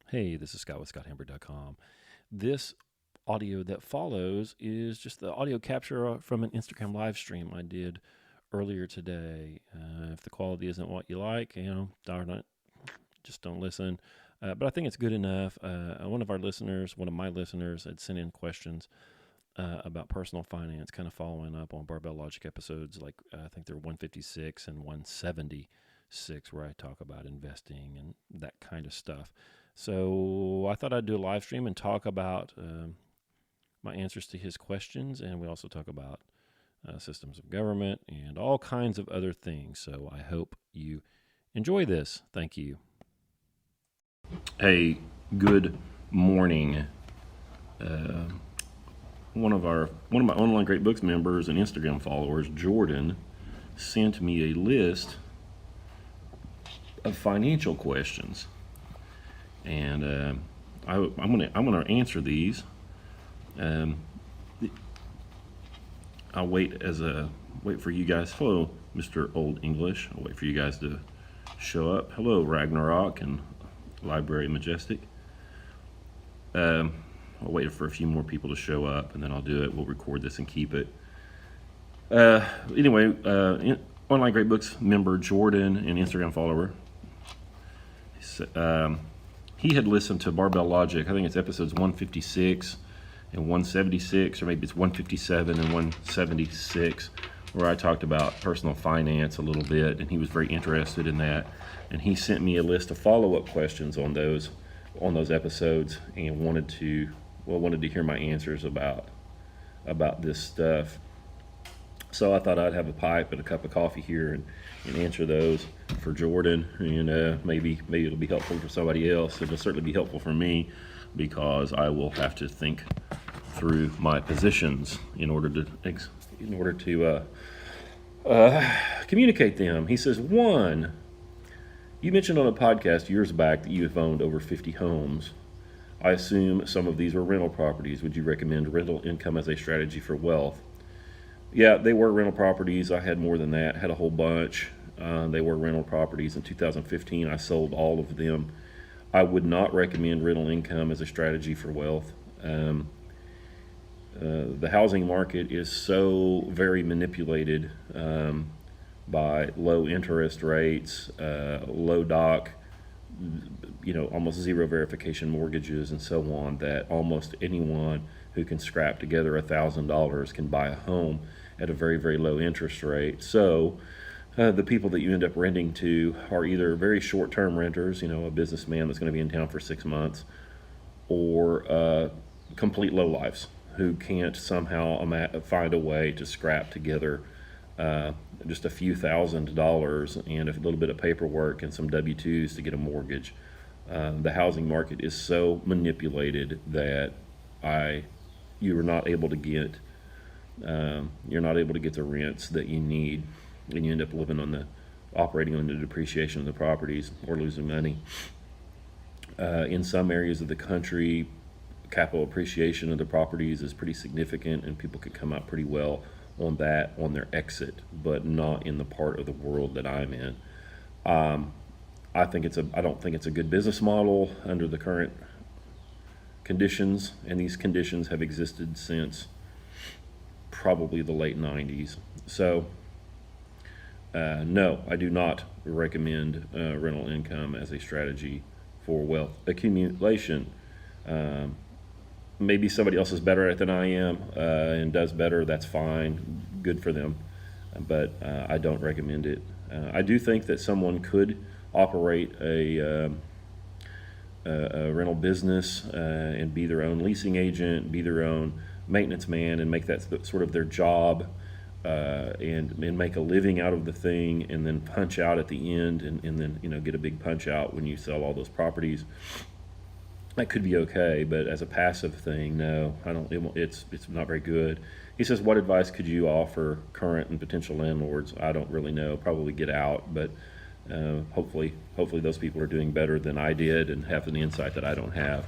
Hey, this is Scott with ScottHamber.com. This audio that follows is just the audio capture from an Instagram live stream I did earlier today. If the quality isn't what you like, darn it, just don't listen. But I think it's good enough. One of my listeners, had sent in questions about personal finance, kind of following up on Barbell Logic episodes like I think they're 156 and 176, where I talk about investing and that kind of stuff. So I thought I'd do a live stream and talk about my answers to his questions, and we also talk about systems of government and all kinds of other things. So I hope you enjoy this. Thank you. Hey, good morning. One of my Online Great Books members and Instagram followers, Jordan, sent me a list of financial questions, and I'm gonna answer these. I'll wait for you guys. Hello, Mr. Old English. I'll wait for you guys to show up. Hello, Ragnarok and Library Majestic. I'll wait for a few more people to show up, and then I'll do it. We'll record this and keep it. Anyway, Online Great Books member Jordan and Instagram follower, he had listened to Barbell Logic. I think it's episodes 156 and 176, or maybe it's 157 and 176, where I talked about personal finance a little bit, and he was very interested in that. And he sent me a list of follow-up questions on those episodes, and wanted to hear my answers about this stuff. So I thought I'd have a pipe and a cup of coffee here and answer those for Jordan, and maybe it'll be helpful for somebody else. It'll certainly be helpful for me, because I will have to think through my positions in order to communicate them. He says, one, you mentioned on a podcast years back that you have owned over 50 homes. I assume some of these were rental properties. Would you recommend rental income as a strategy for wealth? Yeah, they were rental properties. I had more than that, had a whole bunch. They were rental properties. In 2015, I sold all of them. I would not recommend rental income as a strategy for wealth. The housing market is so very manipulated by low interest rates, low doc, almost zero verification mortgages and so on, that almost anyone who can scrap together $1,000 can buy a home at a very, very low interest rate. So the people that you end up renting to are either very short-term renters, a businessman that's going to be in town for 6 months, or complete lowlifes who can't somehow find a way to scrap together just a few $1,000s and a little bit of paperwork and some W-2s to get a mortgage. The housing market is so manipulated that you're not able to get the rents that you need, and you end up operating on the depreciation of the properties or losing money. In some areas of the country, capital appreciation of the properties is pretty significant, and people could come out pretty well on their exit, but not in the part of the world that I'm in. I don't think it's a good business model under the current conditions, and these conditions have existed since probably the late 90s. So no, I do not recommend rental income as a strategy for wealth accumulation. Maybe somebody else is better at it than I am and does better. That's fine, good for them, but I don't recommend it. I do think that someone could operate a rental business and be their own leasing agent, be their own maintenance man, and make that sort of their job, and make a living out of the thing, and then punch out at the end, and then get a big punch out when you sell all those properties. That could be okay, but as a passive thing, no, I don't. It's not very good. He says, what advice could you offer current and potential landlords? I don't really know. Probably get out, but hopefully those people are doing better than I did and have an insight that I don't have.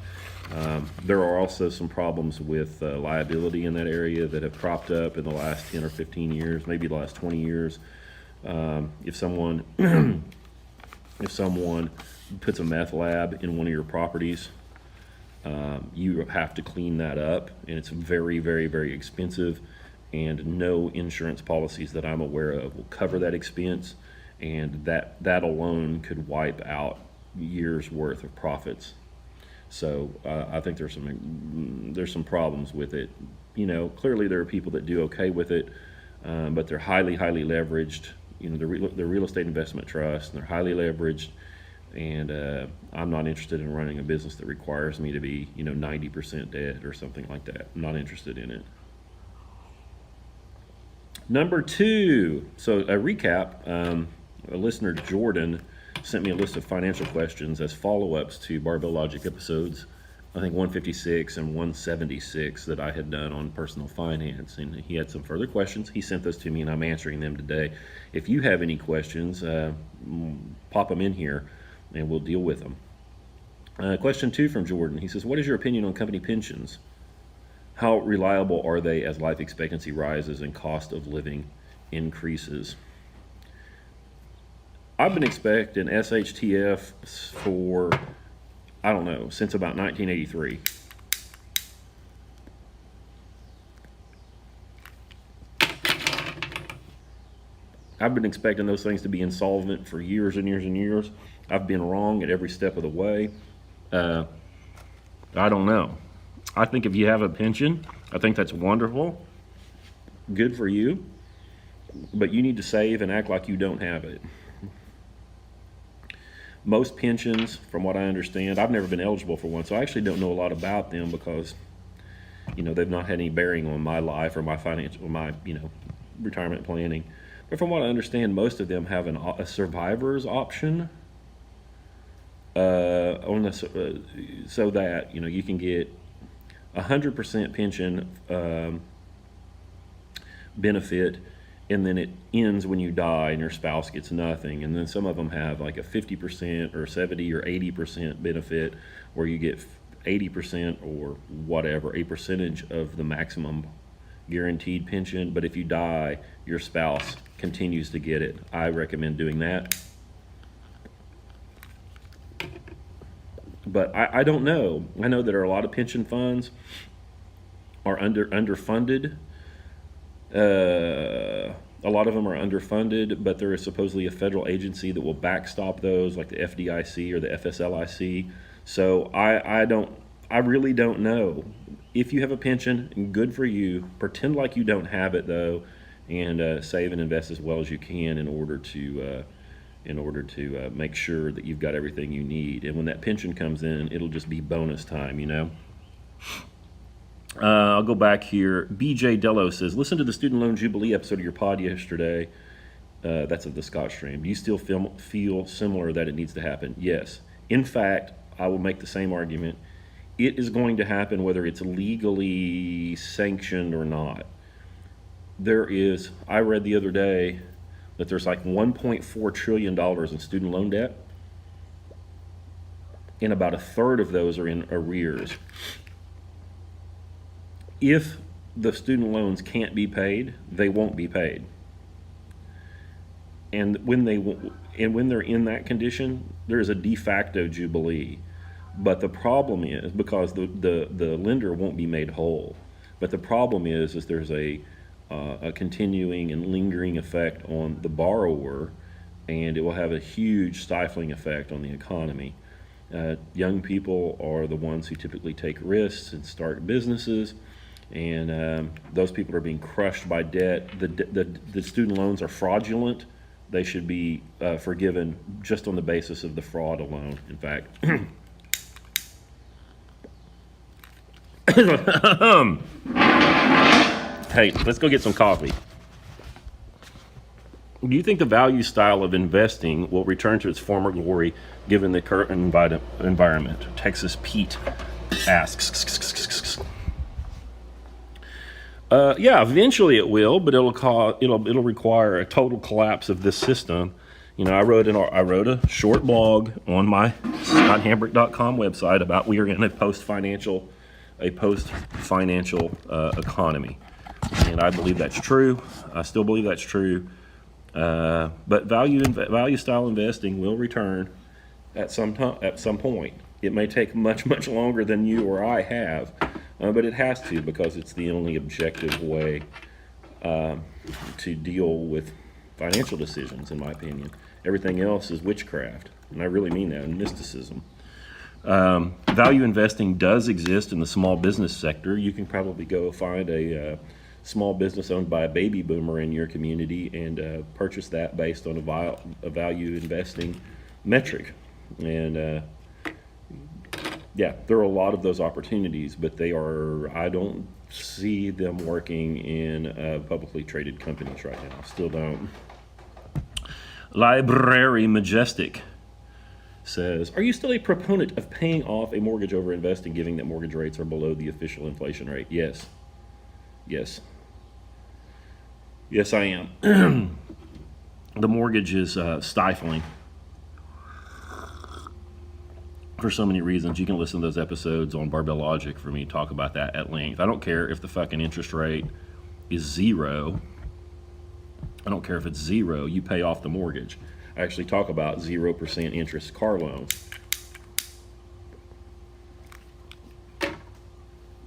There are also some problems with liability in that area that have cropped up in the last 10 or 15 years, maybe the last 20 years. If someone if someone puts a meth lab in one of your properties, you have to clean that up, and it's very, very, very expensive, and no insurance policies that I'm aware of will cover that expense, and that alone could wipe out years worth of profits. So I think there's some problems with it. Clearly there are people that do okay with it, but they're highly, highly leveraged. They're real estate investment trusts, and they're highly leveraged. And I'm not interested in running a business that requires me to be, 90% debt or something like that. I'm not interested in it. Number 2, so a recap, a listener, Jordan, sent me a list of financial questions as follow-ups to Barbell Logic episodes, I think 156 and 176 that I had done on personal finance. And he had some further questions. He sent those to me, and I'm answering them today. If you have any questions, pop them in here, and we'll deal with them. Question 2 from Jordan. He says, what is your opinion on company pensions? How reliable are they as life expectancy rises and cost of living increases? I've been expecting SHTF for, I don't know, since about 1983. I've been expecting those things to be insolvent for years and years and years. I've been wrong at every step of the way. I don't know. I think if you have a pension, I think that's wonderful. Good for you. But you need to save and act like you don't have it. Most pensions, from what I understand, I've never been eligible for one, so I actually don't know a lot about them because, they've not had any bearing on my life or my financial, my, retirement planning. But from what I understand, most of them have a survivor's option so that, you can get 100% pension benefit, and then it ends when you die and your spouse gets nothing. And then some of them have like a 50% or 70 or 80% benefit where you get 80% or whatever, a percentage of the maximum guaranteed pension. But if you die, your spouse continues to get it. I recommend doing that. But I don't know. I know that there are a lot of pension funds are underfunded. A lot of them are underfunded, but there is supposedly a federal agency that will backstop those, like the FDIC or the FSLIC. So I really don't know. If you have a pension, good for you. Pretend like you don't have it though, and save and invest as well as you can in order to make sure that you've got everything you need. And when that pension comes in, it'll just be bonus time, I'll go back here. BJ Dello says, listen to the Student Loan Jubilee episode of your pod yesterday. That's of the Scott stream. Do you still feel similar that it needs to happen? Yes. In fact, I will make the same argument. It is going to happen whether it's legally sanctioned or not. I read the other day that there's like $1.4 trillion in student loan debt, and about a third of those are in arrears. If the student loans can't be paid, they won't be paid. And when they're in that condition, there is a de facto jubilee. But the problem is, because the lender won't be made whole, but the problem is there's a continuing and lingering effect on the borrower, and it will have a huge stifling effect on the economy. Young people are the ones who typically take risks and start businesses, and those people are being crushed by debt. The student loans are fraudulent. They should be forgiven just on the basis of the fraud alone, in fact. Hey, let's go get some coffee. Do you think the value style of investing will return to its former glory given the current environment? Texas Pete asks. Yeah, eventually it will, but it'll require a total collapse of this system. I wrote a short blog on my ScottHambrick.com website about we are in a post-financial economy, and I believe that's true. I still believe that's true. But value style investing will return at some point. It may take much longer than you or I have, but it has to, because it's the only objective way to deal with financial decisions, in my opinion. Everything else is witchcraft, and I really mean that, and mysticism. Value investing does exist in the small business sector. You can probably go find a small business owned by a baby boomer in your community and purchase that based on a value investing metric. And yeah, there are a lot of those opportunities, but I don't see them working in publicly traded companies right now. Still don't. Library Majestic says, are you still a proponent of paying off a mortgage over investing, given that mortgage rates are below the official inflation rate? Yes. Yes, I am. The mortgage is stifling for so many reasons. You can listen to those episodes on Barbell Logic for me to talk about that at length. I don't care if the fucking interest rate is zero. I don't care if it's zero. You pay off the mortgage. I actually talk about 0% interest car loans.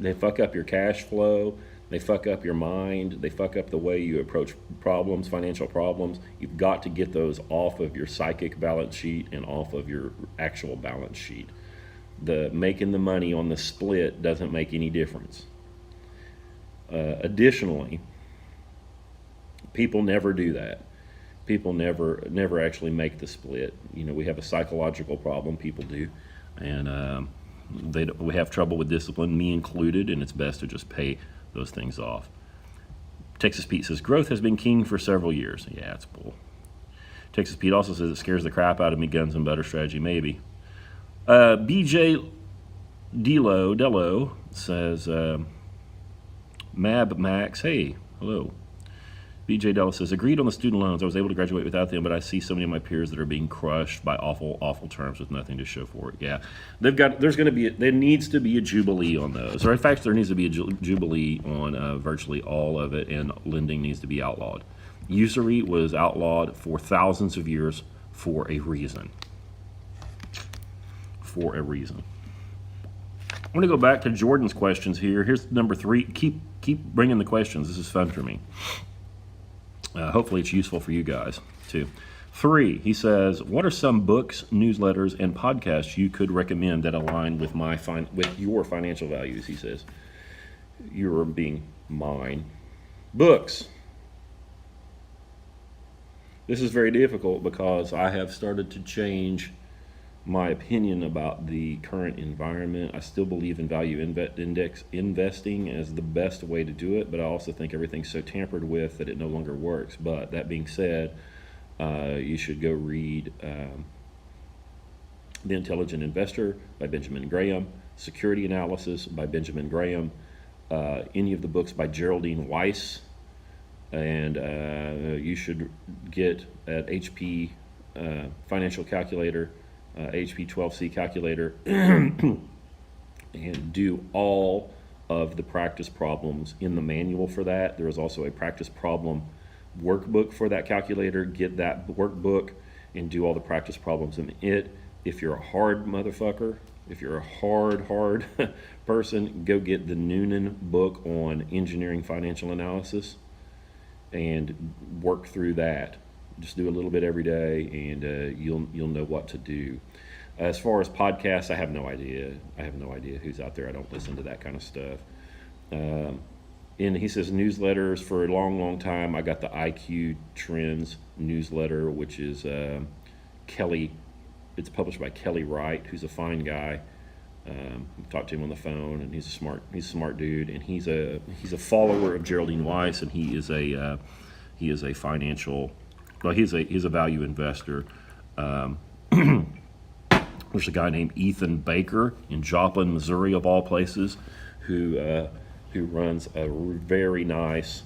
They fuck up your cash flow. They fuck up your mind. They fuck up the way you approach problems, financial problems. You've got to get those off of your psychic balance sheet and off of your actual balance sheet. The making the money on the split doesn't make any difference. Additionally, people never do that. People never actually make the split. You know, we have a psychological problem. People do, and we have trouble with discipline, me included. And it's best to just pay those things off. Texas Pete says growth has been king for several years. Yeah, it's bull. Texas Pete also says it scares the crap out of me. Guns and butter strategy, maybe. BJ Dello says Mab Max. Hey, hello. BJ Della says, agreed on the student loans. I was able to graduate without them, but I see so many of my peers that are being crushed by awful terms with nothing to show for it. Yeah, there needs to be a jubilee on those. Or in fact, there needs to be a jubilee on virtually all of it, and lending needs to be outlawed. Usury was outlawed for thousands of years for a reason. For a reason. I'm going to go back to Jordan's questions here. Here's number 3. Keep bringing the questions. This is fun for me. Hopefully it's useful for you guys too. 3, he says, what are some books, newsletters, and podcasts you could recommend that align with with your financial values? He says, you're being mine. Books. This is very difficult because I have started to change my opinion about the current environment. I still believe in value index investing as the best way to do it, but I also think everything's so tampered with that it no longer works. But that being said, you should go read The Intelligent Investor by Benjamin Graham, Security Analysis by Benjamin Graham, any of the books by Geraldine Weiss, and you should get at HP Financial Calculator, HP 12C calculator, and do all of the practice problems in the manual for that. There is also a practice problem workbook for that calculator. Get that workbook and do all the practice problems in it. If you're a hard motherfucker, if you're a hard person, go get the Noonan book on engineering financial analysis and work through that. Just do a little bit every day, and you'll know what to do. As far as podcasts, I have no idea. Who's out there. I don't listen to that kind of stuff. And he says newsletters for a long time. I got the IQ Trends newsletter, which is Kelly. It's published by Kelly Wright, who's a fine guy. Talked to him on the phone, and he's a smart dude, and he's a follower of Geraldine Weiss, and he is a financial. Well, he's a value investor. There's a guy named Ethan Baker in Joplin, Missouri, of all places, who runs a very nice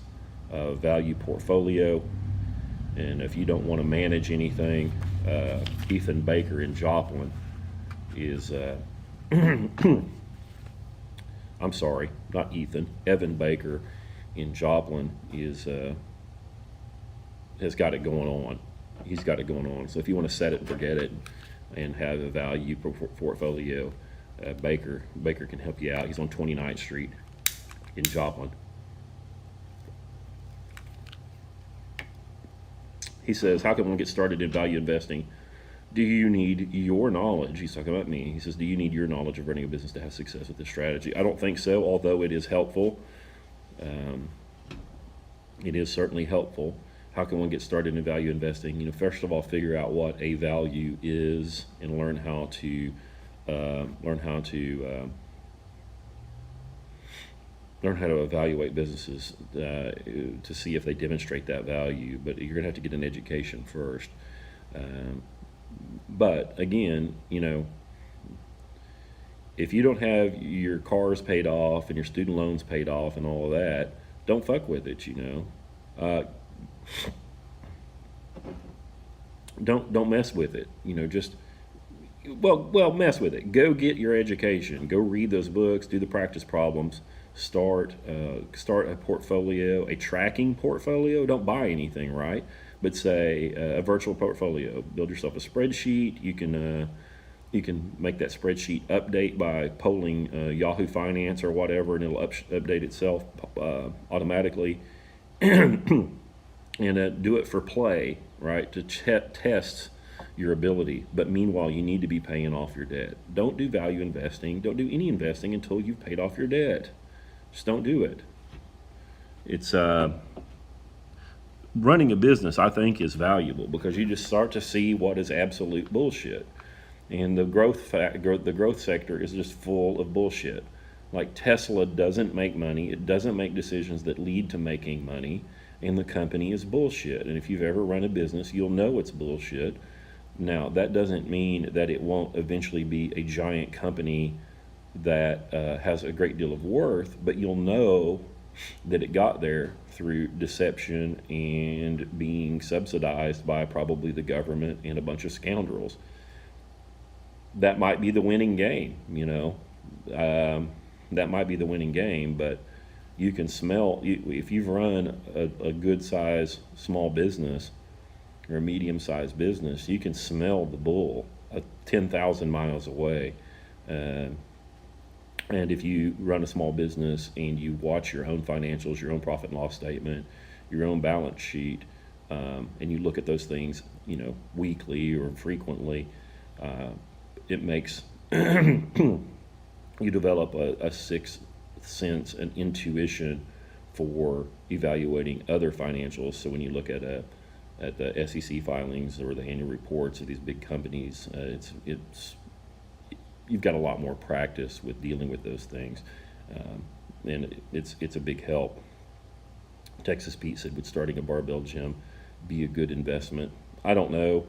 value portfolio. And if you don't want to manage anything, Ethan Baker in Joplin is. I'm sorry, not Ethan. Evan Baker in Joplin is has got it going on. He's got it going on. So if you want to set it and forget it and have a value portfolio, Baker can help you out. He's on 29th Street in Joplin. He says, how can one get started in value investing? Do you need your knowledge? He's talking about me. He says, do you need your knowledge of running a business to have success with this strategy? I don't think so, although it is helpful. It is certainly helpful. How can one get started in value investing? You know, first of all, figure out what a value is and learn how to evaluate businesses to see if they demonstrate that value. But you're gonna have to get an education first. But again, you know, if you don't have your cars paid off and your student loans paid off and all of that, don't fuck with it. You know, don't mess with it. You know, just mess with it. Go get your education. Go read those books. Do the practice problems. Start a portfolio, a tracking portfolio. Don't buy anything, right? But say a virtual portfolio. Build yourself a spreadsheet. You can make that spreadsheet update by polling Yahoo Finance or whatever, and it'll update itself automatically. And do it for play, right? To test your ability. But meanwhile, you need to be paying off your debt. Don't do value investing. Don't do any investing until you've paid off your debt. Just don't do it. It's running a business, I think, is valuable because you just start to see what is absolute bullshit. And the growth sector is just full of bullshit. Like Tesla doesn't make money. It doesn't make decisions that lead to making money. And the company is bullshit. And if you've ever run a business, you'll know it's bullshit. Now, that doesn't mean that it won't eventually be a giant company that has a great deal of worth, but you'll know that it got there through deception and being subsidized by probably the government and a bunch of scoundrels. That might be the winning game, you know. That might be the winning game, but you can smell, if you've run a good size small business or a medium sized business, you can smell the bull 10,000 miles away. And if you run a small business and you watch your own financials, your own profit and loss statement, your own balance sheet, and you look at those things, you know, weekly or frequently, it makes you develop a sixth sense and intuition for evaluating other financials. So when you look at the SEC filings or the annual reports of these big companies, you've got a lot more practice with dealing with those things, and it's a big help. Texas Pete said, would starting a barbell gym be a good investment? I don't know,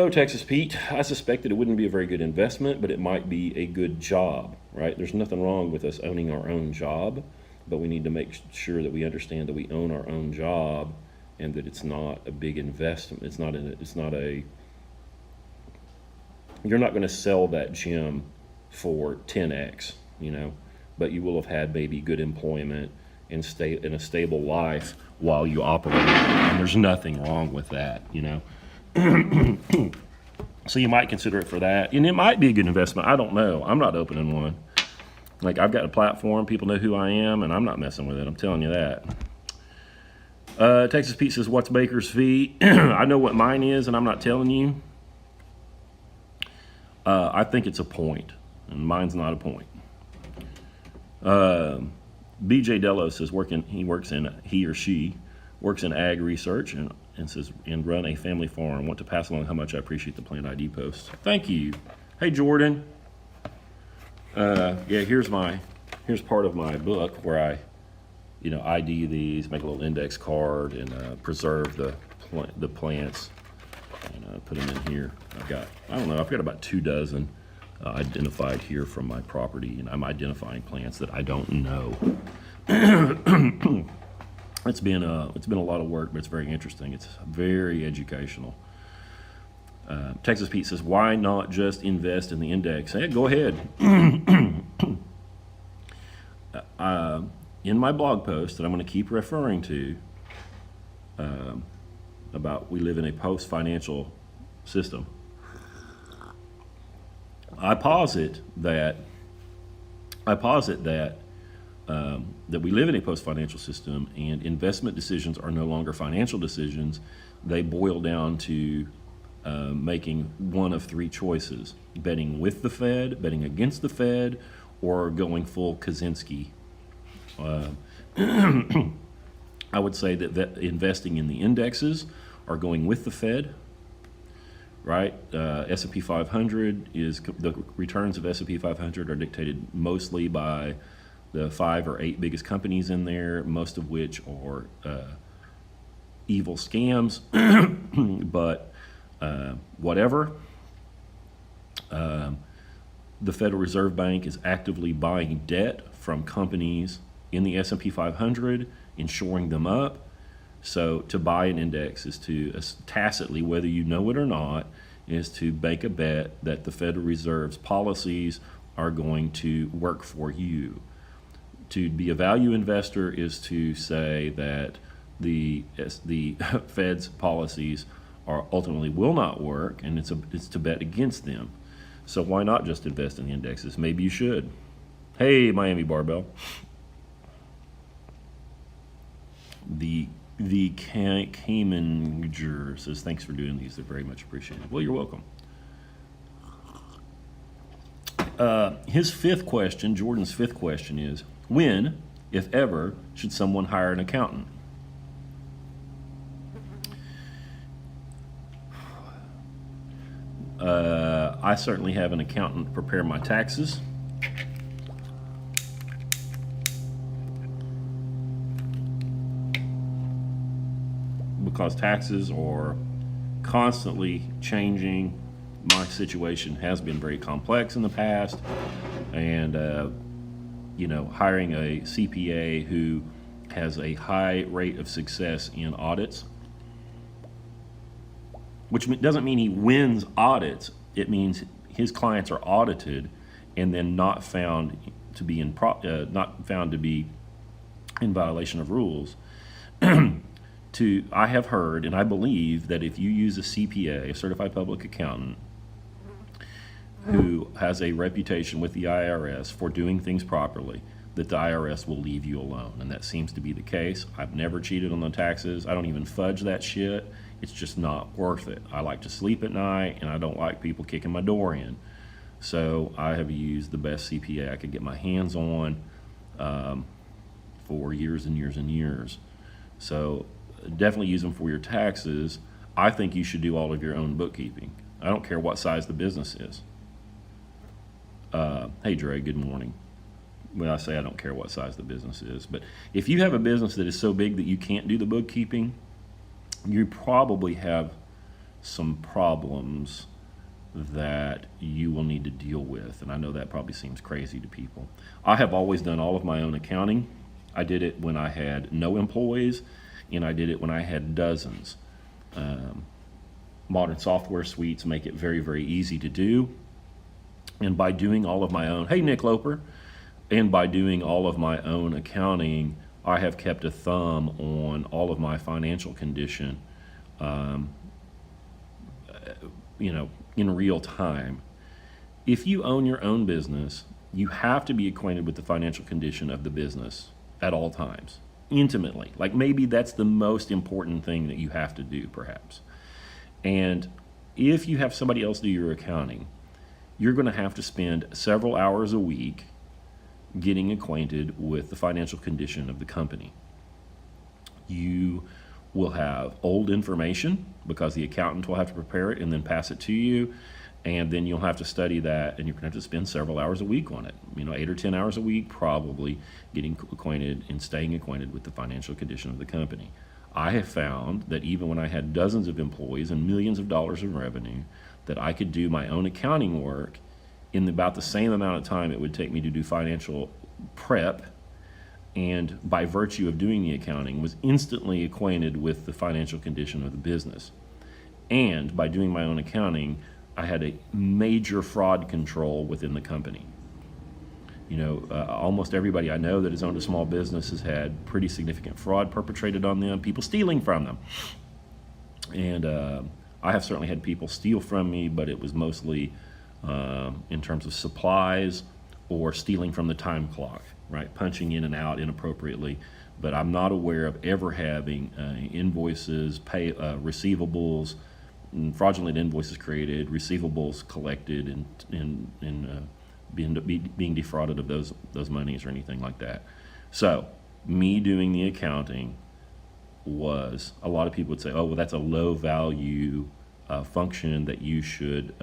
Texas Pete. I suspect that it wouldn't be a very good investment, but it might be a good job, right? There's nothing wrong with us owning our own job, but we need to make sure that we understand that we own our own job and that it's not a big investment. You're not going to sell that gym for 10x, you know, but you will have had maybe good employment and stay in a stable life while you operate. And there's nothing wrong with that, you know. So you might consider it for that, and it might be a good investment. I don't know. I'm not opening one. Like, I've got a platform. People know who I am, and I'm not messing with it. I'm telling you that. Texas Pete says, what's Baker's fee? I know what mine is, and I'm not telling you. I think it's a point, and mine's not a point. BJ Dello says he or she works in ag research and says, and run a family farm. Want to pass along how much I appreciate the Plant ID post. Thank you. Hey, Jordan. Here's part of my book where I, ID these, make a little index card, and preserve the plants, and put them in here. I've got about 24 identified here from my property, and I'm identifying plants that I don't know. It's been a lot of work, but it's very interesting. It's very educational. Texas Pete says, why not just invest in the index? Hey, go ahead. In my blog post that I'm going to keep referring to, about we live in a post-financial system. I posit that that we live in a post-financial system, and investment decisions are no longer financial decisions. They boil down to making one of three choices: betting with the Fed, betting against the Fed, or going full Kaczynski. I would say that investing in the indexes are going with the Fed, right? S&P 500 the returns of S&P 500 are dictated mostly by the 5 or 8 biggest companies in there, most of which are evil scams, but whatever. The Federal Reserve Bank is actively buying debt from companies in the S&P 500, insuring them up. So to buy an index is to tacitly, whether you know it or not, is to make a bet that the Federal Reserve's policies are going to work for you. To be a value investor is to say that the Fed's policies ultimately will not work, and it's to bet against them. So why not just invest in the indexes? Maybe you should. Hey, Miami Barbell. The Caymanger says, thanks for doing these. They're very much appreciated. Well, you're welcome. His fifth question, Jordan's fifth question is, when, if ever, should someone hire an accountant? I certainly have an accountant prepare my taxes. Because taxes are constantly changing. My situation has been very complex in the past, and hiring a CPA who has a high rate of success in audits, which doesn't mean he wins audits. It means his clients are audited and then not found to be in violation of rules. I have heard, and I believe, that if you use a CPA, a certified public accountant, who has a reputation with the IRS for doing things properly, that the IRS will leave you alone. And that seems to be the case. I've never cheated on the taxes. I don't even fudge that shit. It's just not worth it. I like to sleep at night, and I don't like people kicking my door in. So I have used the best CPA I could get my hands on for years and years and years. So definitely use them for your taxes. I think you should do all of your own bookkeeping. I don't care what size the business is. Hey, Dre, good morning. When I say I don't care what size the business is, but if you have a business that is so big that you can't do the bookkeeping, you probably have some problems that you will need to deal with. And I know that probably seems crazy to people. I have always done all of my own accounting. I did it when I had no employees, and I did it when I had dozens. Modern software suites make it very, very easy to do. And by doing all of my own, hey, Nick Loper, and by doing all of my own accounting, I have kept a thumb on all of my financial condition, in real time. If you own your own business, you have to be acquainted with the financial condition of the business at all times, intimately. Like, maybe that's the most important thing that you have to do, perhaps. And if you have somebody else do your accounting, you're going to have to spend several hours a week getting acquainted with the financial condition of the company. You will have old information because the accountant will have to prepare it and then pass it to you, and then you'll have to study that, and you're going to have to spend several hours a week on it. 8 or 10 hours a week, probably getting acquainted and staying acquainted with the financial condition of the company. I have found that even when I had dozens of employees and millions of dollars in revenue, that I could do my own accounting work in about the same amount of time it would take me to do financial prep, and by virtue of doing the accounting, was instantly acquainted with the financial condition of the business. And by doing my own accounting, I had a major fraud control within the company. Almost everybody I know that has owned a small business has had pretty significant fraud perpetrated on them, people stealing from them. And I have certainly had people steal from me, but it was mostly in terms of supplies or stealing from the time clock, right? Punching in and out inappropriately. But I'm not aware of ever having invoices, receivables, fraudulent invoices created, receivables collected, and being defrauded of those monies or anything like that. So, me doing the accounting was, a lot of people would say, oh, well, that's a low value function that you should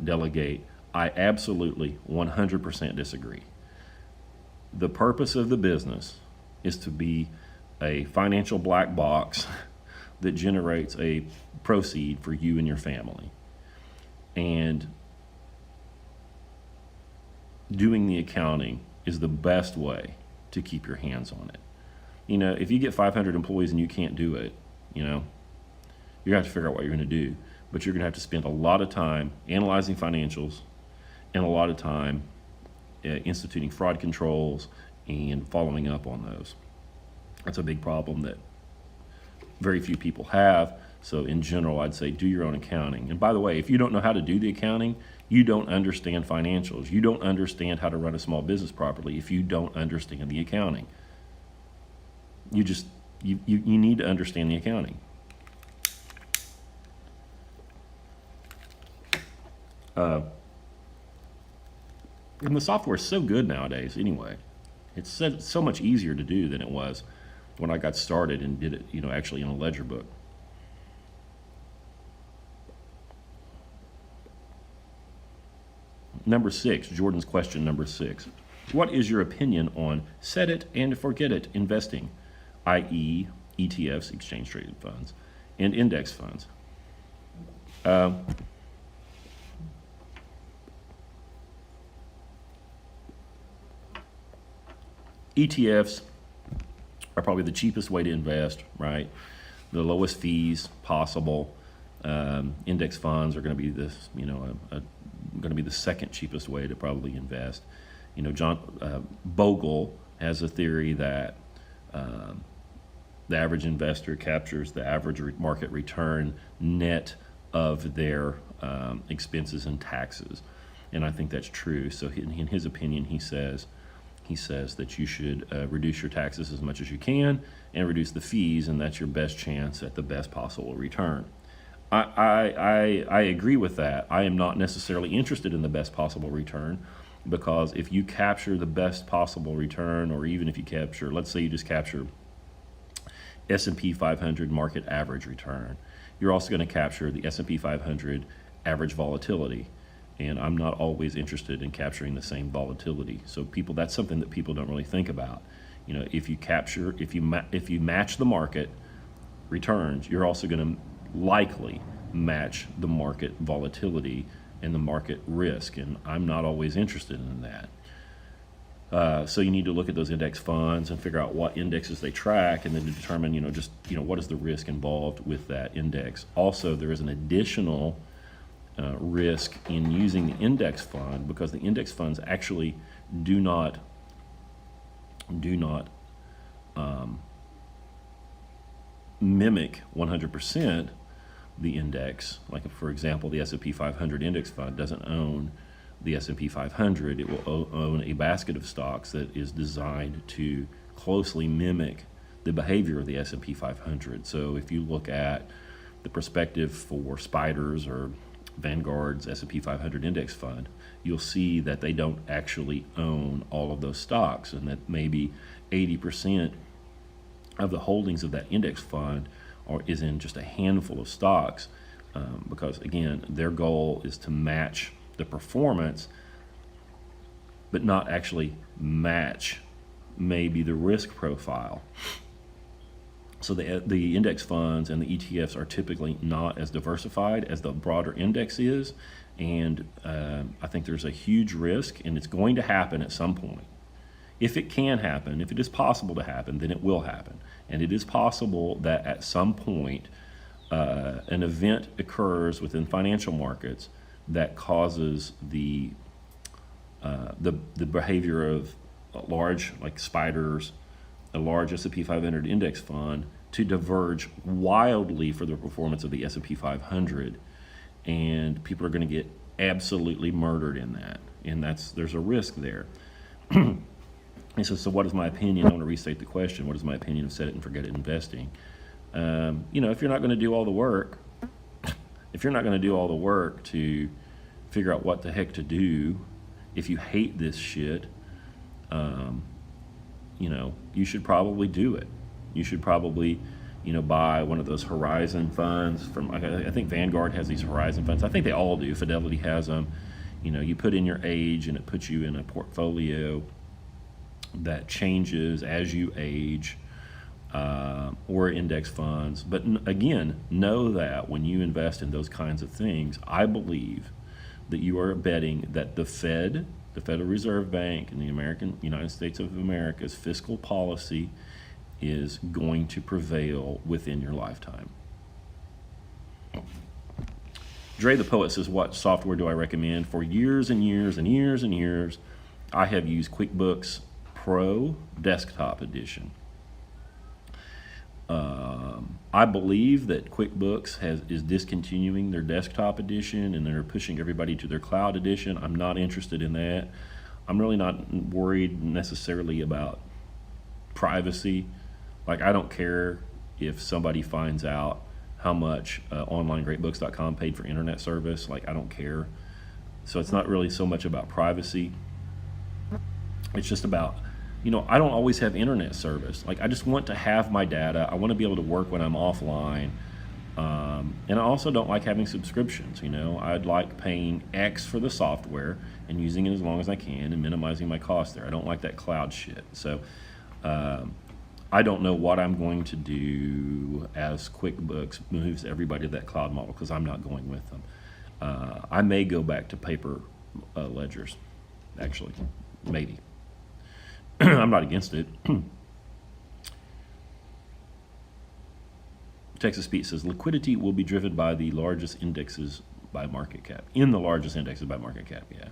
delegate. I absolutely 100% disagree. The purpose of the business is to be a financial black box that generates a proceed for you and your family. And doing the accounting is the best way to keep your hands on it. If you get 500 employees and you can't do it, you're going to have to figure out what you're going to do. But you're going to have to spend a lot of time analyzing financials and a lot of time instituting fraud controls and following up on those. That's a big problem that very few people have. So in general, I'd say do your own accounting. And by the way, if you don't know how to do the accounting, you don't understand financials. You don't understand how to run a small business properly if you don't understand the accounting. You need to understand the accounting. And the software is so good nowadays anyway. It's so much easier to do than it was when I got started and did it, actually in a ledger book. Number 6, Jordan's question number 6. What is your opinion on set it and forget it investing, i.e. ETFs, exchange traded funds, and index funds? ETFs are probably the cheapest way to invest, right? The lowest fees possible. Index funds are going to be going to be the second cheapest way to probably invest. John Bogle has a theory that the average investor captures the average market return net of their expenses and taxes, and I think that's true. So in his opinion, he says that you should reduce your taxes as much as you can and reduce the fees, and that's your best chance at the best possible return. I agree with that. I am not necessarily interested in the best possible return, because if you capture the best possible return, or even if you capture, let's say you just capture S&P 500 market average return, you're also going to capture the S&P 500 average volatility. And I'm not always interested in capturing the same volatility. So that's something that people don't really think about. If you match the market returns, you're also going to likely match the market volatility and the market risk. And I'm not always interested in that. So you need to look at those index funds and figure out what indexes they track, and then to determine, what is the risk involved with that index. Also, there is an additional risk in using the index fund, because the index funds actually do not mimic 100% the index. Like, for example, the S&P 500 index fund doesn't own the S&P 500. It will own a basket of stocks that is designed to closely mimic the behavior of the S&P 500. So if you look at the perspective for Spiders or Vanguard's S&P 500 index fund, you'll see that they don't actually own all of those stocks, and that maybe 80% of the holdings of that index fund is in just a handful of stocks, because again, their goal is to match the performance, but not actually match maybe the risk profile. So the index funds and the ETFs are typically not as diversified as the broader index is, and I think there's a huge risk, and it's going to happen at some point. If it can happen, if it is possible to happen, then it will happen. And it is possible that at some point an event occurs within financial markets that causes the behavior of large, like spiders, a large S&P 500 index fund to diverge wildly for the performance of the S&P 500, and people are going to get absolutely murdered in that, and there's a risk there. He says, so what is my opinion? I want to restate the question. What is my opinion of set it and forget it investing? If you're not going to do all the work, to figure out what the heck to do, if you hate this shit, you should probably do it. You should probably, buy one of those Horizon funds I think Vanguard has these Horizon funds. I think they all do. Fidelity has them. You put in your age and it puts you in a portfolio that changes as you age, or index funds. But again, know that when you invest in those kinds of things, I believe that you are betting that the Fed, the Federal Reserve Bank, and the United States of America's fiscal policy is going to prevail within your lifetime. Dre the Poet says, what software do I recommend? For years and years and years and years, I have used QuickBooks Pro Desktop Edition. I believe that QuickBooks is discontinuing their desktop edition, and they're pushing everybody to their cloud edition. I'm not interested in that. I'm really not worried necessarily about privacy. Like, I don't care if somebody finds out how much OnlineGreatBooks.com paid for internet service. Like, I don't care. So it's not really so much about privacy. It's just about, I don't always have internet service. Like, I just want to have my data. I want to be able to work when I'm offline. And I also don't like having subscriptions. I'd like paying X for the software and using it as long as I can and minimizing my costs there. I don't like that cloud shit. So I don't know what I'm going to do as QuickBooks moves everybody to that cloud model, because I'm not going with them. I may go back to paper ledgers, actually, maybe. I'm not against it. Texas Pete says, liquidity will be driven by the largest indexes by market cap. In the largest indexes by market cap, yeah.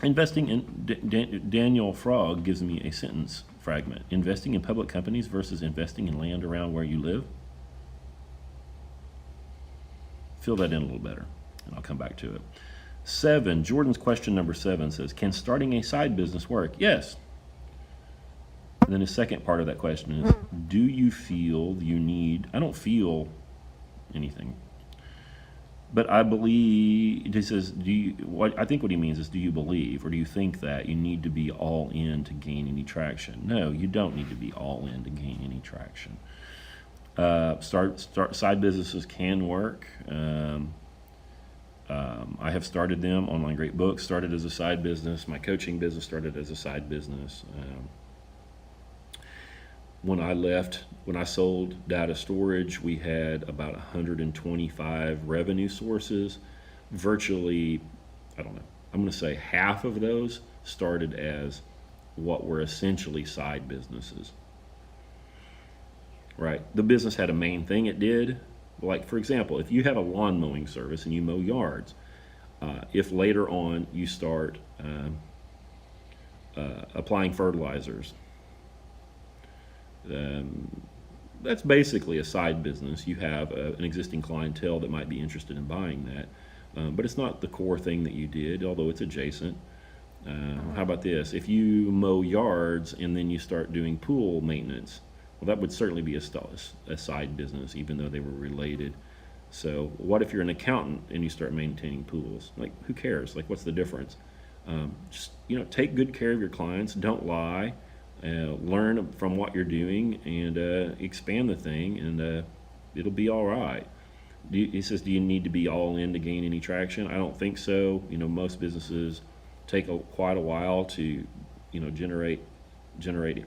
Investing in Daniel Frog gives me a sentence fragment. Investing in public companies versus investing in land around where you live. Fill that in a little better, and I'll come back to it. 7, Jordan's question number 7 says, can starting a side business work? Yes. And then the second part of that question is, do you feel you need, I don't feel anything, but I believe, he says, I think what he means is, do you believe, or do you think that you need to be all in to gain any traction? No, you don't need to be all in to gain any traction. Side businesses can work. I have started them. Online Great Books started as a side business. My coaching business started as a side business. When I sold data storage, we had about 125 revenue sources. Virtually, I don't know, I'm going to say half of those started as what were essentially side businesses. Right? The business had a main thing it did. Like, for example, if you have a lawn mowing service and you mow yards, if later on you start applying fertilizers, that's basically a side business. You have an existing clientele that might be interested in buying that, but it's not the core thing that you did, although it's adjacent. How about this? If you mow yards and then you start doing pool maintenance, well, that would certainly be a side business, even though they were related. So what if you're an accountant and you start maintaining pools? Like, who cares? Like, what's the difference? Just, take good care of your clients. Don't lie. Learn from what you're doing and expand the thing, and it'll be all right. He says, do you need to be all in to gain any traction? I don't think so. Most businesses take quite a while to, generate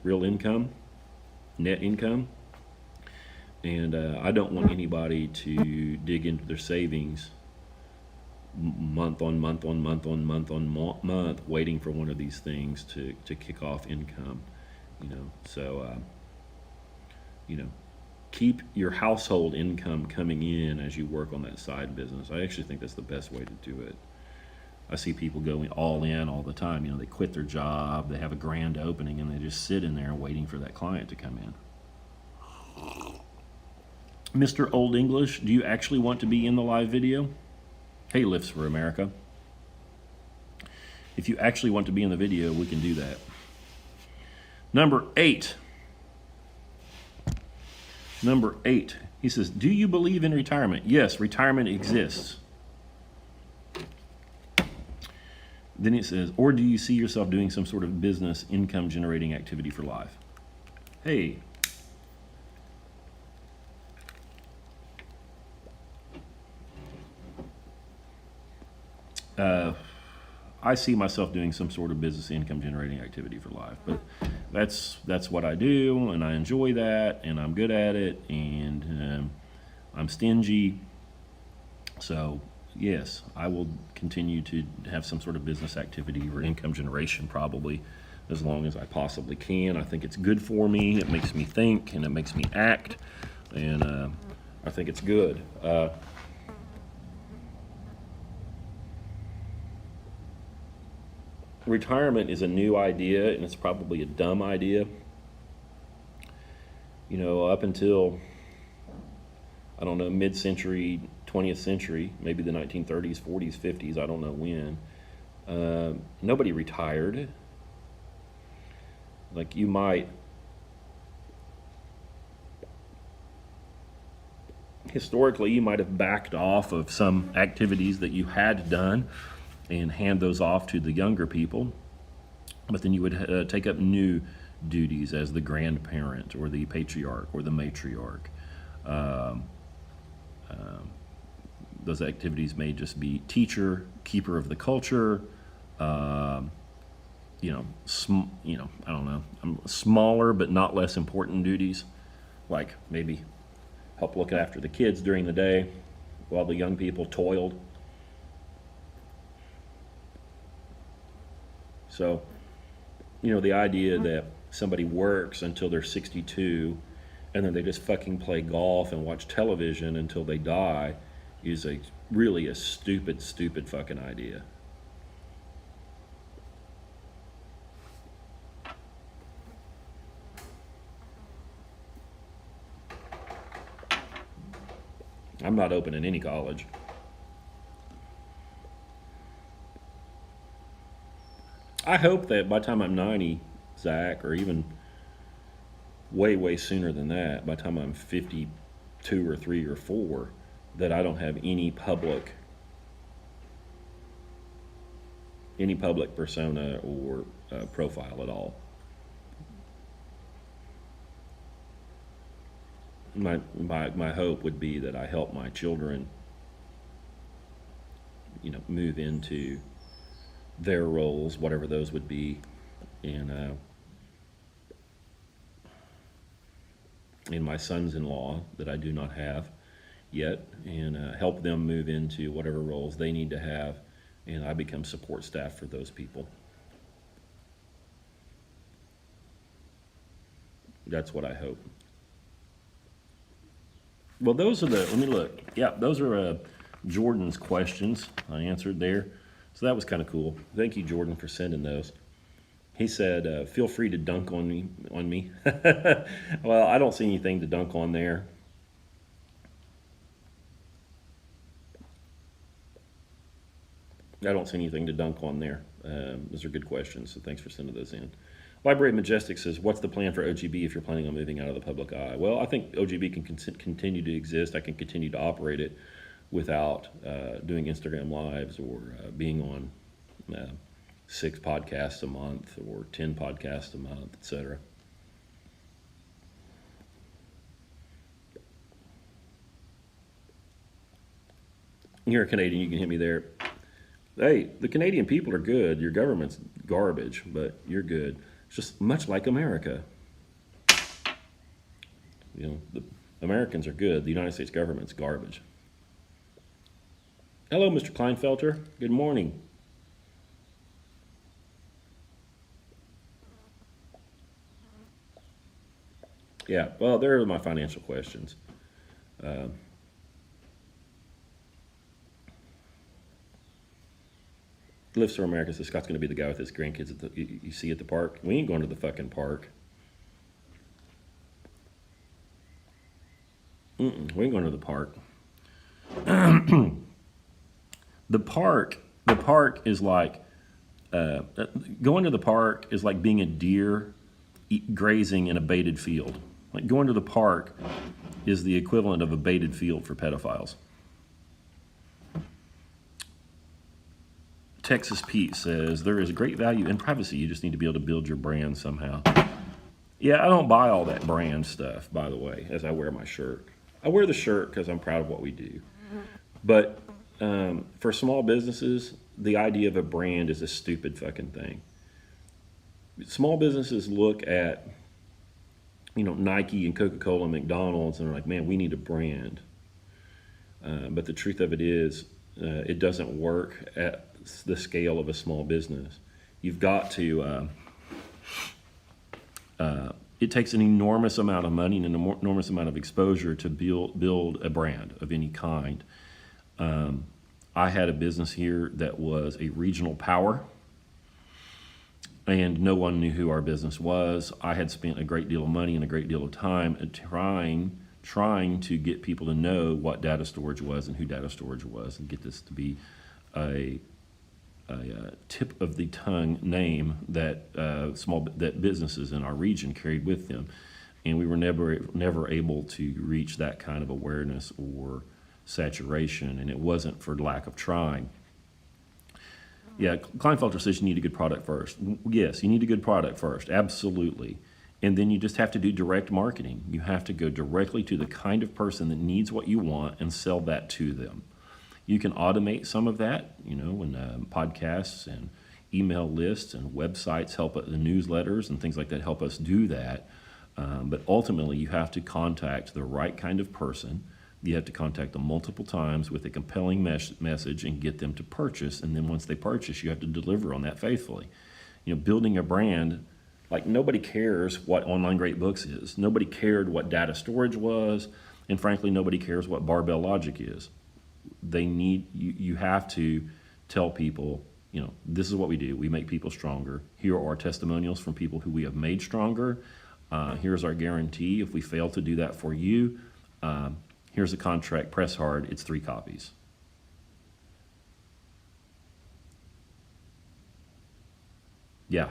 real income, net income. And I don't want anybody to dig into their savings month on month, waiting for one of these things to kick off income. So keep your household income coming in as you work on that side business. I actually think that's the best way to do it. I see people going all in all the time. You know, they quit their job, they have a grand opening, and they just sit in there waiting for that client to come in. Mr. Old English, do you actually want to be in the live video? Hey, Lifts for America. If you actually want to be in the video, we can do that. Number 8. Number 8. He says, do you believe in retirement? Yes, retirement exists. Then it says, or do you see yourself doing some sort of business income generating activity for life? Hey. I see myself doing some sort of business income generating activity for life, but that's what I do, and I enjoy that, and I'm good at it, and I'm stingy. So yes, I will continue to have some sort of business activity or income generation probably as long as I possibly can. I think it's good for me. It makes me think, and it makes me act, and I think it's good. Retirement is a new idea, and it's probably a dumb idea. You know, up until, I don't know, mid-century, 20th century, maybe the 1930s, 40s, 50s, I don't know when, nobody retired. Like, you might, historically, you might have backed off of some activities that you had done and hand those off to the younger people, but then you would take up new duties as the grandparent or the patriarch or the matriarch. Those activities may just be teacher, keeper of the culture, I don't know, smaller but not less important duties, like maybe help look after the kids during the day while the young people toiled. So, you know, the idea that somebody works until they're 62 and then they just fucking play golf and watch television until they die is really a stupid fucking idea. I'm not opening any college. I hope that by the time I'm 90, Zach, or even way sooner than that, by the time I'm 52 or 3 or 4, that I don't have any public persona or profile at all. My hope would be that I help my children, you know, move into their roles, whatever those would be, and my sons-in-law that I do not have yet, and help them move into whatever roles they need to have, and I become support staff for those people. That's what I hope. Well, those are let me look. Yeah, those are Jordan's questions I answered there. So that was kind of cool. Thank you, Jordan, for sending those. He said, feel free to dunk on me. Well, I don't see anything to dunk on there. I don't see anything to dunk on there. Those are good questions, so thanks for sending those in. Library Majestic says, what's the plan for OGB if you're planning on moving out of the public eye? Well, I think OGB can continue to exist. I can continue to operate it without doing Instagram Lives or being on 6 podcasts a month or 10 podcasts a month, etc. You're a Canadian, you can hit me there. Hey, the Canadian people are good. Your government's garbage, but you're good. It's just much like America. You know, the Americans are good. The United States government's garbage. Hello, Mr. Kleinfelter. Good morning. Yeah, well, there are my financial questions. Lives for America says Scott's going to be the guy with his grandkids at you see at the park. We ain't going to the fucking park. We ain't going to the park. The park is like going to the park is like being a deer grazing in a baited field. Like going to the park is the equivalent of a baited field for pedophiles. Texas Pete says there is great value in privacy. You just need to be able to build your brand somehow. Yeah, I don't buy all that brand stuff, by the way, as I wear my shirt. I wear the shirt because I'm proud of what we do. But for small businesses, the idea of a brand is a stupid fucking thing. Small businesses look at, Nike and Coca-Cola and McDonald's and they're like, man, we need a brand. But the truth of it is, it doesn't work at the scale of a small business. You've got to, it takes an enormous amount of money and an enormous amount of exposure to build a brand of any kind. I had a business here that was a regional power, and no one knew who our business was. I had spent a great deal of money and a great deal of time trying to get people to know what data storage was and who data storage was, and get this to be a tip of the tongue name that that businesses in our region carried with them, and we were never able to reach that kind of awareness or saturation, and it wasn't for lack of trying. Yeah, Kleinfelter says you need a good product first. Yes, you need a good product first, absolutely. And then you just have to do direct marketing. You have to go directly to the kind of person that needs what you want and sell that to them. You can automate some of that, when podcasts and email lists and websites help, the newsletters and things like that help us do that. But ultimately, you have to contact the right kind of person. You have to contact them multiple times with a compelling message and get them to purchase. And then once they purchase, you have to deliver on that faithfully. Building a brand, like nobody cares what Online Great Books is. Nobody cared what data storage was. And frankly, nobody cares what Barbell Logic is. You have to tell people, this is what we do. We make people stronger. Here are our testimonials from people who we have made stronger. Here's our guarantee. If we fail to do that for you, here's a contract, press hard, it's 3 copies. Yeah.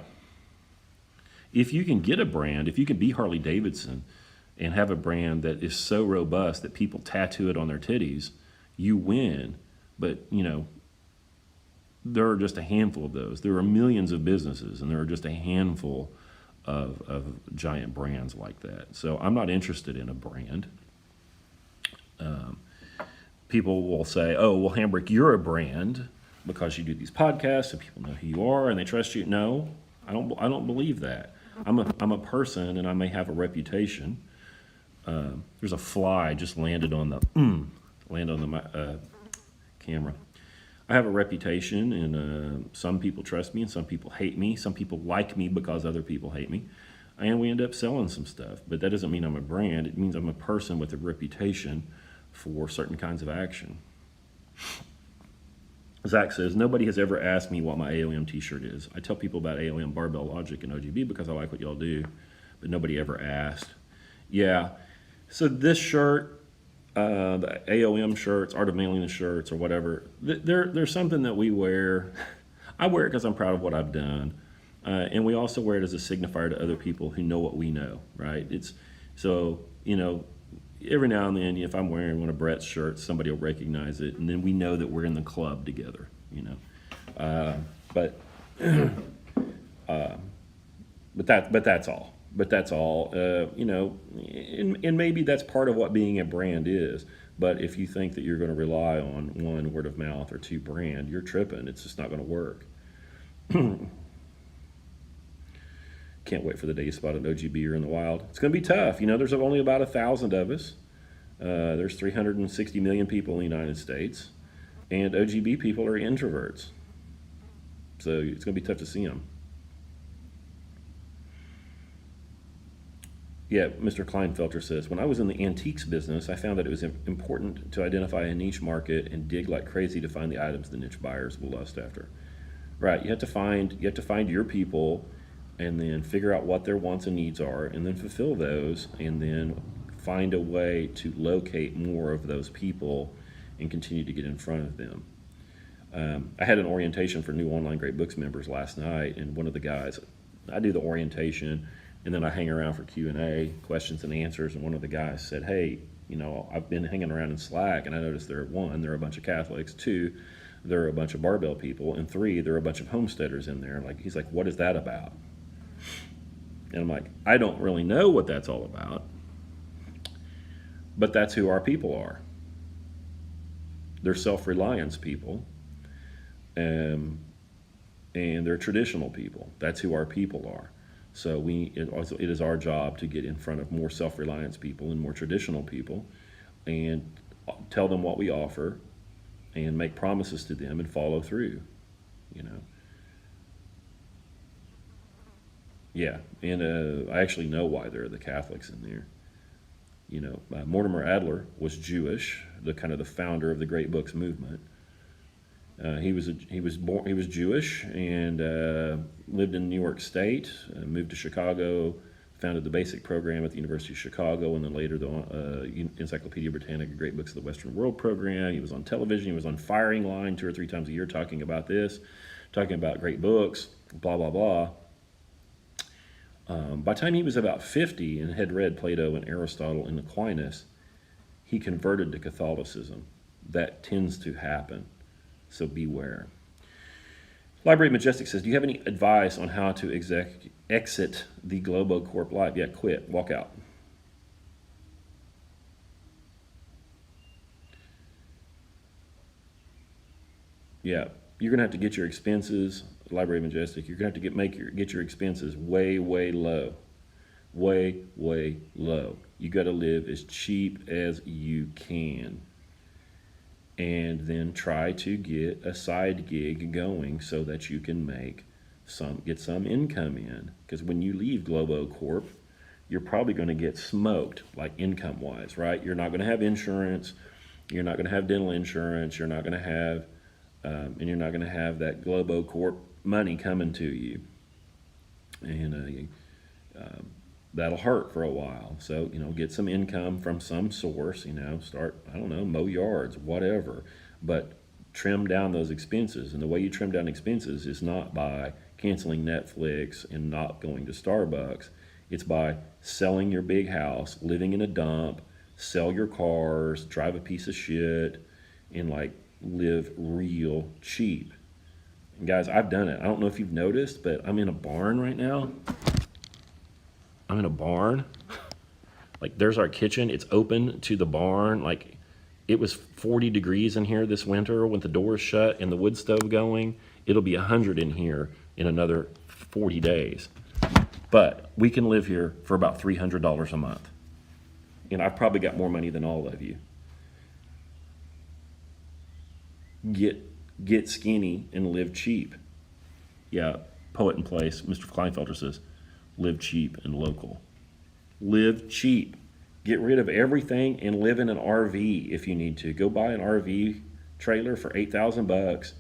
If you can get a brand, if you can be Harley Davidson and have a brand that is so robust that people tattoo it on their titties, you win. But, there are just a handful of those. There are millions of businesses, and there are just a handful of giant brands like that. So I'm not interested in a brand. People will say, oh, well, Hambrick, you're a brand because you do these podcasts and people know who you are and they trust you. No, I don't believe that. I'm a person, and I may have a reputation. There's a fly just landed on the camera. I have a reputation, and some people trust me and some people hate me. Some people like me because other people hate me. And we end up selling some stuff. But that doesn't mean I'm a brand. It means I'm a person with a reputation for certain kinds of action. Zach says, nobody has ever asked me what my AOM t-shirt is. I tell people about AOM, Barbell Logic, and OGB because I like what y'all do, but nobody ever asked. Yeah, so this shirt, the AOM shirts, Art of Manliness shirts, or whatever, there's something that we wear. I wear it because I'm proud of what I've done. And we also wear it as a signifier to other people who know what we know, right? Every now and then, if I'm wearing one of Brett's shirts, somebody will recognize it, and then we know that we're in the club together, But that's all. And maybe that's part of what being a brand is. But if you think that you're going to rely on 1, word of mouth, or 2, brand, you're tripping. It's just not going to work. Can't wait for the day you spot an OGBer in the wild. It's going to be tough. There's only about 1,000 of us. There's 360 million people in the United States. And OGB people are introverts. So it's going to be tough to see them. Yeah, Mr. Kleinfelter says, when I was in the antiques business, I found that it was important to identify a niche market and dig like crazy to find the items the niche buyers will lust after. Right, you have to find your people, and then figure out what their wants and needs are, and then fulfill those, and then find a way to locate more of those people and continue to get in front of them. I had an orientation for new Online Great Books members last night, and one of the guys, I do the orientation, and then I hang around for Q&A, questions and answers, and one of the guys said, hey, I've been hanging around in Slack, and I noticed there are a bunch of Catholics, 2, there are a bunch of barbell people, and 3, there are a bunch of homesteaders in there. He's like, what is that about? And I'm like, I don't really know what that's all about, but that's who our people are. They're self-reliance people, and they're traditional people. That's who our people are. So it is our job to get in front of more self-reliance people and more traditional people, and tell them what we offer, and make promises to them and follow through. Yeah, and I actually know why there are the Catholics in there. Mortimer Adler was Jewish, the founder of the Great Books movement. He was Jewish, and lived in New York State. Moved to Chicago, founded the basic program at the University of Chicago, and then later the Encyclopedia Britannica Great Books of the Western World program. He was on television. He was on Firing Line 2 or 3 times a year talking about this, talking about great books, blah blah blah. By the time he was about 50 and had read Plato and Aristotle and Aquinas, he converted to Catholicism. That tends to happen, so beware. Library Majestic says, do you have any advice on how to exit the Globo Corp life? Yeah, quit, walk out. Yeah, you're gonna have to get your expenses, Library Majestic. You're gonna have to get your expenses way, way low, way, way low. You got to live as cheap as you can, and then try to get a side gig going so that you can get some income in. Because when you leave Globo Corp, you're probably going to get smoked, like income wise, right? You're not going to have insurance, you're not going to have dental insurance, you're not going to have and you're not going to have that Globo Corp money coming to you, and that'll hurt for a while. So get some income from some source. Start, I don't know, mow yards, whatever, but trim down those expenses. And the way you trim down expenses is not by canceling Netflix and not going to Starbucks. It's by selling your big house, living in a dump, sell your cars, drive a piece of shit, and live real cheap. And guys, I've done it. I don't know if you've noticed, but I'm in a barn right now. I'm in a barn. There's our kitchen. It's open to the barn. It was 40 degrees in here this winter with the doors shut and the wood stove going. It'll be 100 in here in another 40 days. But we can live here for about $300 a month. And I've probably got more money than all of you. Get skinny and live cheap. Yeah, Poet in Place, Mr. Kleinfelter says, live cheap and local. Live cheap. Get rid of everything and live in an RV if you need to. Go buy an RV trailer for $8,000.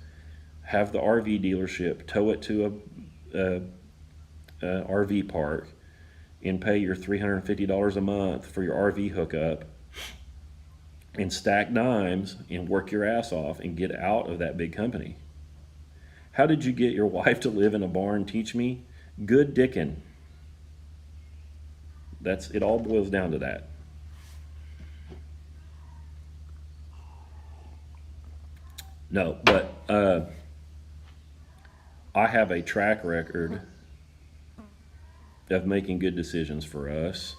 Have the RV dealership tow it to a RV park and pay your $350 a month for your RV hookup, and stack dimes and work your ass off and get out of that big company. How did you get your wife to live in a barn? Teach me. Good dickin'. It all boils down to that. No, but I have a track record of making good decisions for us.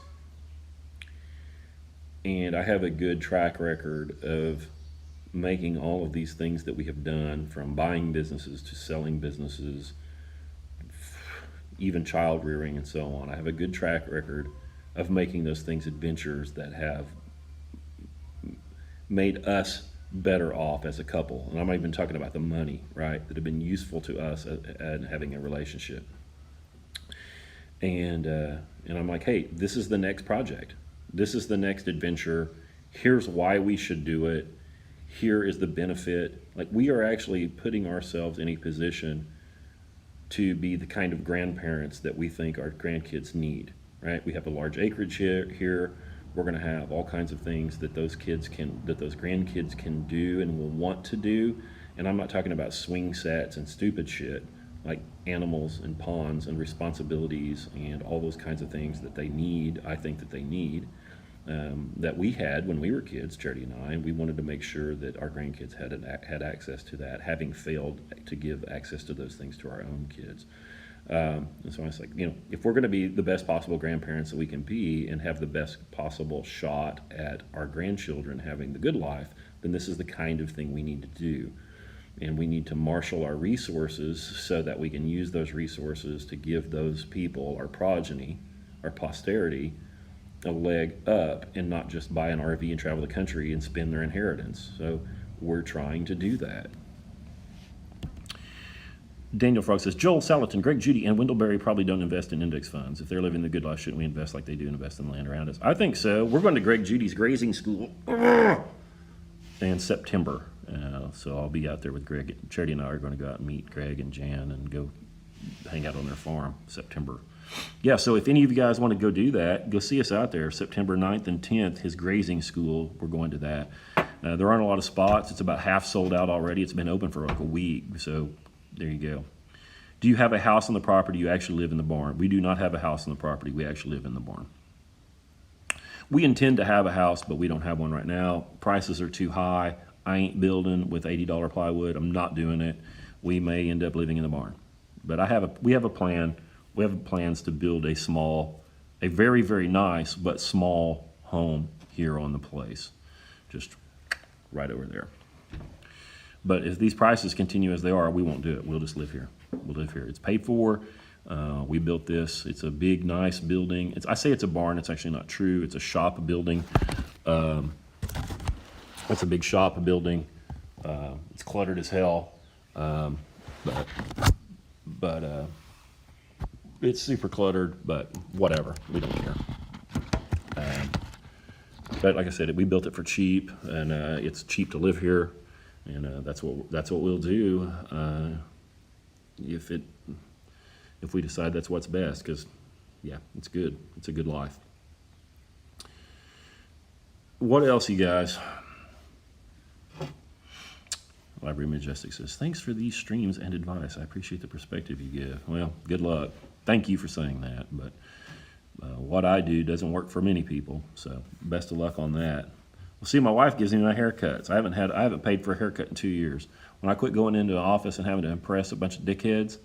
And I have a good track record of making all of these things that we have done, from buying businesses to selling businesses, even child rearing and so on. I have a good track record of making those things adventures that have made us better off as a couple. And I'm not even talking about the money, right, that have been useful to us at having a relationship. And I'm like, hey, this is the next project. This is the next adventure. Here's why we should do it. Here is the benefit. Like, we are actually putting ourselves in a position to be the kind of grandparents that we think our grandkids need, right? We have a large acreage here. We're going to have all kinds of things that those grandkids can do and will want to do. And I'm not talking about swing sets and stupid shit, like animals and ponds and responsibilities and all those kinds of things that they need. I think that they need, that we had when we were kids, Charity and I, and we wanted to make sure that our grandkids had access to that, having failed to give access to those things to our own kids. And so I was like, if we're going to be the best possible grandparents that we can be and have the best possible shot at our grandchildren having the good life, then this is the kind of thing we need to do. And we need to marshal our resources so that we can use those resources to give those people, our progeny, our posterity, a leg up, and not just buy an RV and travel the country and spend their inheritance. So we're trying to do that. Daniel Frog says, Joel Salatin, Greg Judy, and Wendell Berry probably don't invest in index funds. If they're living the good life, shouldn't we invest like they do and invest in the land around us? I think so. We're going to Greg Judy's grazing school in September. So I'll be out there with Greg. Charity and I are going to go out and meet Greg and Jan and go hang out on their farm September. Yeah, so if any of you guys want to go do that, go see us out there September 9th and 10th, his grazing school. We're going to that. There aren't a lot of spots. It's about half sold out already. It's been open for like a week, so there you go. Do you have a house on the property? You actually live in the barn? We do not have a house on the property. We actually live in the barn. We intend to have a house, but we don't have one right now. Prices are too high. I ain't building with $80 plywood. I'm not doing it. We may end up living in the barn. But we have a plan. We have plans to build a very, very nice but small home here on the place. Just right over there. But if these prices continue as they are, we won't do it. We'll just live here. We'll live here. It's paid for. We built this. It's a big, nice building. I say it's a barn. It's actually not true. It's a shop building. It's a big shop building. It's cluttered as hell. But it's super cluttered, but whatever. We don't care. But like I said, we built it for cheap, and it's cheap to live here. And that's what we'll do if we decide that's what's best. Because yeah, it's good. It's a good life. What else, you guys? Library Majestic says, thanks for these streams and advice. I appreciate the perspective you give. Well, good luck. Thank you for saying that. But what I do doesn't work for many people. So best of luck on that. Well, see, my wife gives me my haircuts. I haven't paid for a haircut in 2 years. When I quit going into the office and having to impress a bunch of dickheads,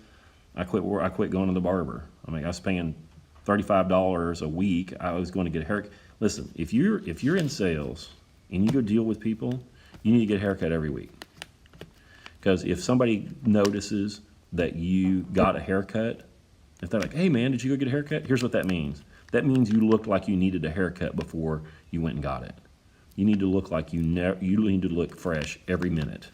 I quit going to the barber. I mean, I was paying $35 a week. I was going to get a haircut. Listen, if you're in sales and you go deal with people, you need to get a haircut every week. Because if somebody notices that you got a haircut, if they're like, hey man, did you go get a haircut? Here's what that means. That means you looked like you needed a haircut before you went and got it. You need to look like you need to look fresh every minute.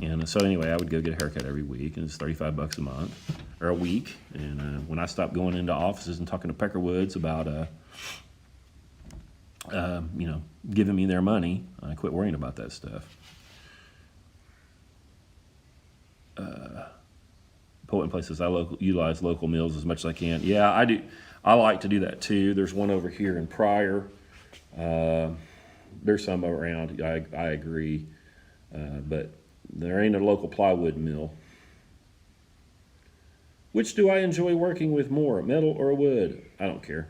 And so anyway, I would go get a haircut every week, and it's $35 a month or a week. And when I stopped going into offices and talking to Peckerwoods about giving me their money, I quit worrying about that stuff. Poet Places, I utilize local mills as much as I can. Yeah, I do. I like to do that too. There's one over here in Pryor. There's some around. I agree, but there ain't a local plywood mill. Which do I enjoy working with more, metal or wood? I don't care.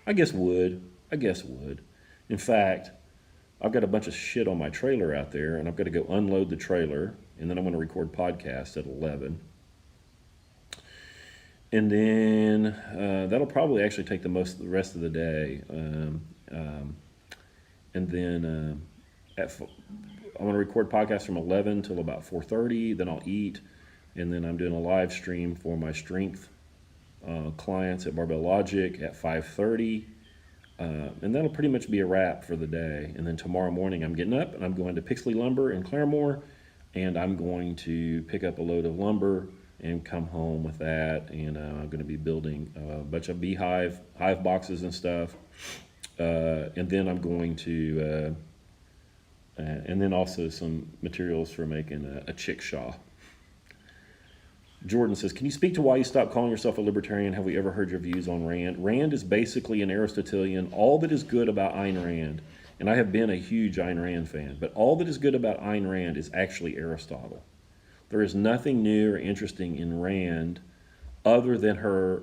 I guess wood. In fact, I've got a bunch of shit on my trailer out there, and I've got to go unload the trailer, and then I'm going to record podcasts at 11. And then that'll probably actually take the rest of the day. And then I'm going to record podcasts from 11 till about 4:30. Then I'll eat, and then I'm doing a live stream for my strength clients at Barbell Logic at 5:30. And that'll pretty much be a wrap for the day. And then tomorrow morning I'm getting up and I'm going to Pixley Lumber in Claremore, and I'm going to pick up a load of lumber and come home with that. And I'm going to be building a bunch of hive boxes and stuff. And then I'm going to, and then also some materials for making a chickshaw. Jordan says, can you speak to why you stopped calling yourself a libertarian? Have we ever heard your views on Rand? Rand is basically an Aristotelian. All that is good about Ayn Rand, and I have been a huge Ayn Rand fan, but all that is good about Ayn Rand is actually Aristotle. There is nothing new or interesting in Rand other than her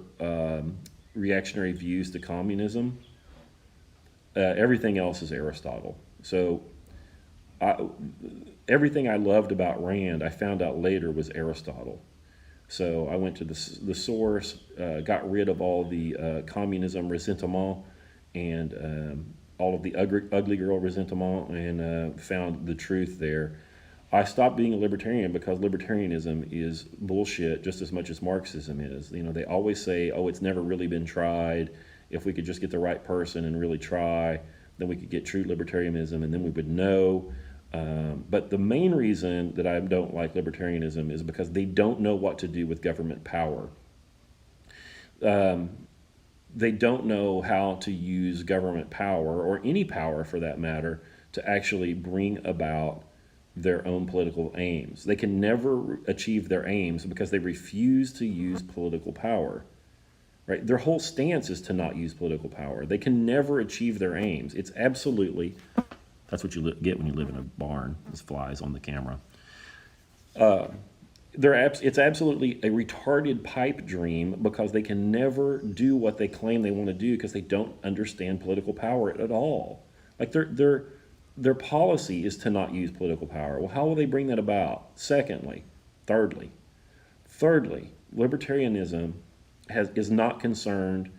reactionary views to communism. Everything else is Aristotle. So everything I loved about Rand, I found out later was Aristotle. So I went to the source, got rid of all the communism ressentiment and all of the ugly girl ressentiment, and found the truth there. I stopped being a libertarian because libertarianism is bullshit just as much as Marxism is. You know, they always say, oh, it's never really been tried. If we could just get the right person and really try, then we could get true libertarianism, and then we would know. But the main reason that I don't like libertarianism is because they don't know what to do with government power. They don't know how to use government power, or any power for that matter, to actually bring about their own political aims. They can never achieve their aims because they refuse to use political power. Right? Their whole stance is to not use political power. They can never achieve their aims. It's absolutely... That's what you get when you live in a barn. There's flies on the camera. It's absolutely a retarded pipe dream because they can never do what they claim they want to do because they don't understand political power at all. Like their policy is to not use political power. Well, how will they bring that about? Thirdly, libertarianism is not concerned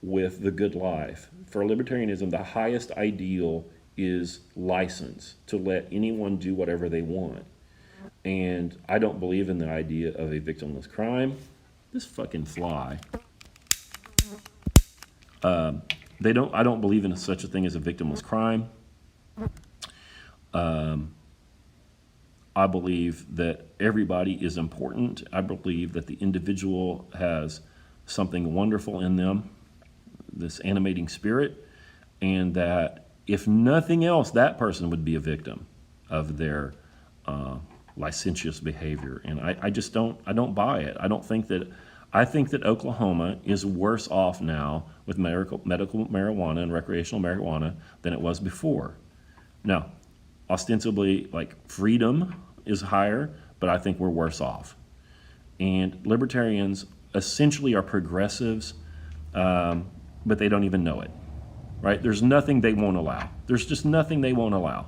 with the good life. For libertarianism, the highest ideal is license to let anyone do whatever they want. And I don't believe in the idea of a victimless crime. This fucking fly. I don't believe in such a thing as a victimless crime. I believe that everybody is important. I believe that the individual has something wonderful in them, this animating spirit, and that if nothing else, that person would be a victim of their licentious behavior. And I don't buy it. I think that Oklahoma is worse off now with medical marijuana and recreational marijuana than it was before. Now, ostensibly, like, freedom is higher, but I think we're worse off. And libertarians essentially are progressives, but they don't even know it. Right? There's nothing they won't allow. There's just nothing they won't allow.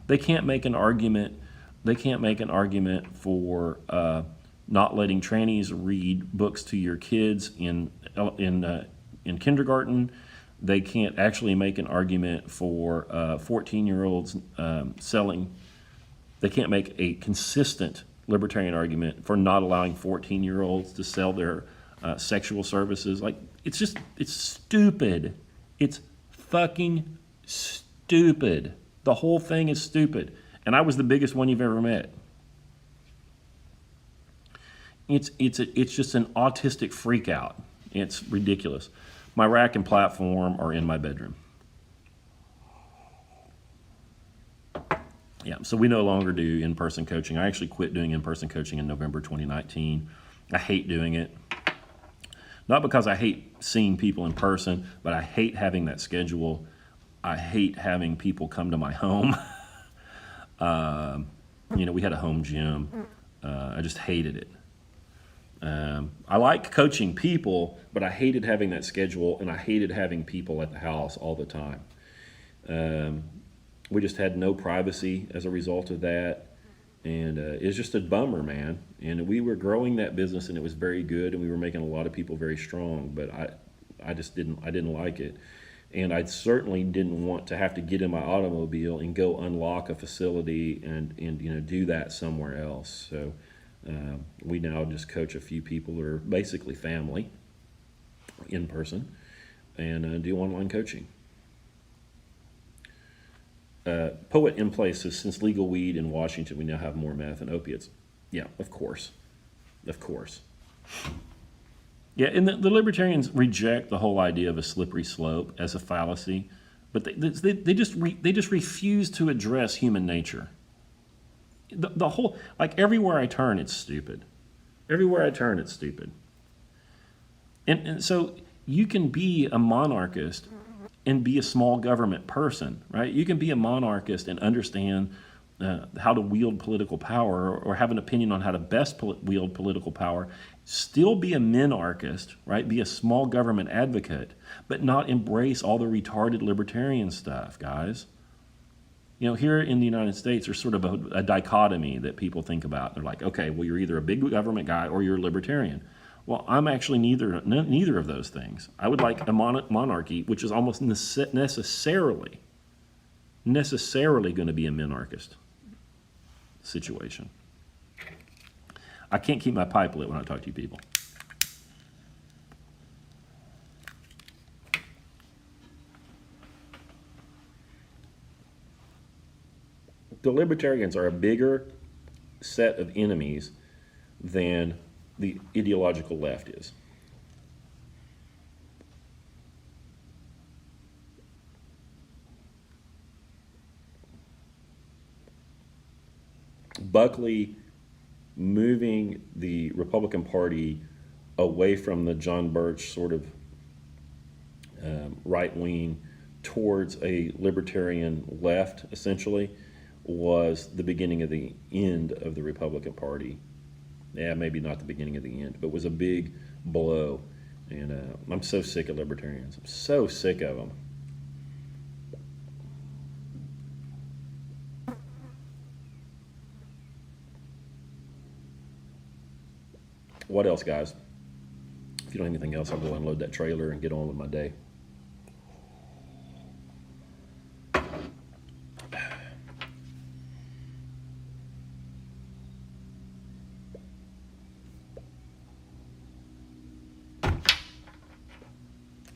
They can't make an argument. They can't make an argument for not letting trannies read books to your kids in kindergarten. They can't actually make an argument for 14-year-olds selling. They can't make a consistent libertarian argument for not allowing 14-year-olds to sell their sexual services. Like, it's stupid. It's fucking stupid. The whole thing is stupid. And I was the biggest one you've ever met. It's just an autistic freak out. It's ridiculous. My rack and platform are in my bedroom. Yeah, so we no longer do in-person coaching. I actually quit doing in-person coaching in November 2019. I hate doing it. Not because I hate seeing people in person, but I hate having that schedule. I hate having people come to my home. We had a home gym. I just hated it. I like coaching people, but I hated having that schedule, and I hated having people at the house all the time. We just had no privacy as a result of that. And it's just a bummer, man. And we were growing that business, and it was very good, and we were making a lot of people very strong. But I didn't like it, and I certainly didn't want to have to get in my automobile and go unlock a facility and do that somewhere else. So we now just coach a few people that are basically family in person, and do online coaching. Poet in Place says, since legal weed in Washington, we now have more meth and opiates. Yeah, of course. of course. Yeah, and the libertarians reject the whole idea of a slippery slope as a fallacy, but they just refuse to address human nature. The whole, like, everywhere I turn, it's stupid. Everywhere I turn, it's stupid. And so you can be a monarchist and be a small government person, right? You can be a monarchist and understand how to wield political power, or have an opinion on how to best wield political power, still be a minarchist, right? Be a small government advocate, but not embrace all the retarded libertarian stuff, guys. You know, here in the United States, there's sort of a dichotomy that people think about. They're like, okay, well, you're either a big government guy or you're a libertarian. Well, I'm actually neither of those things. I would like a monarchy, which is almost necessarily going to be a minarchist situation. I can't keep my pipe lit when I talk to you people. The libertarians are a bigger set of enemies than the ideological left is. Buckley moving the Republican Party away from the John Birch sort of right wing towards a libertarian left, essentially, was the beginning of the end of the Republican Party. Yeah, maybe not the beginning of the end, but was a big blow. And I'm so sick of libertarians. I'm so sick of them. What else, guys? If you don't have anything else, I'll go unload that trailer and get on with my day.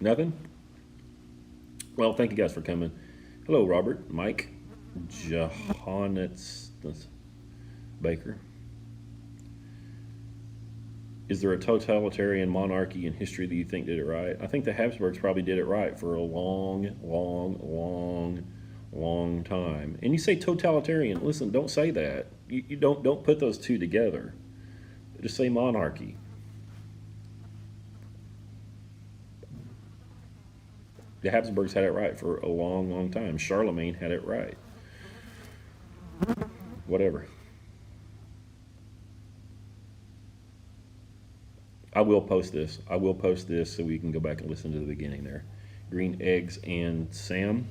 Nothing? Well, thank you guys for coming. Hello, Robert, Mike, Johannes Baker. Is there a totalitarian monarchy in history that you think did it right? I think the Habsburgs probably did it right for a long time. And you say totalitarian. Listen, don't say that. You don't put those two together. Just say monarchy. The Habsburgs had it right for a long time. Charlemagne had it right. Whatever. I will post this. I will post this so we can go back and listen to the beginning there. Green Eggs and Sam.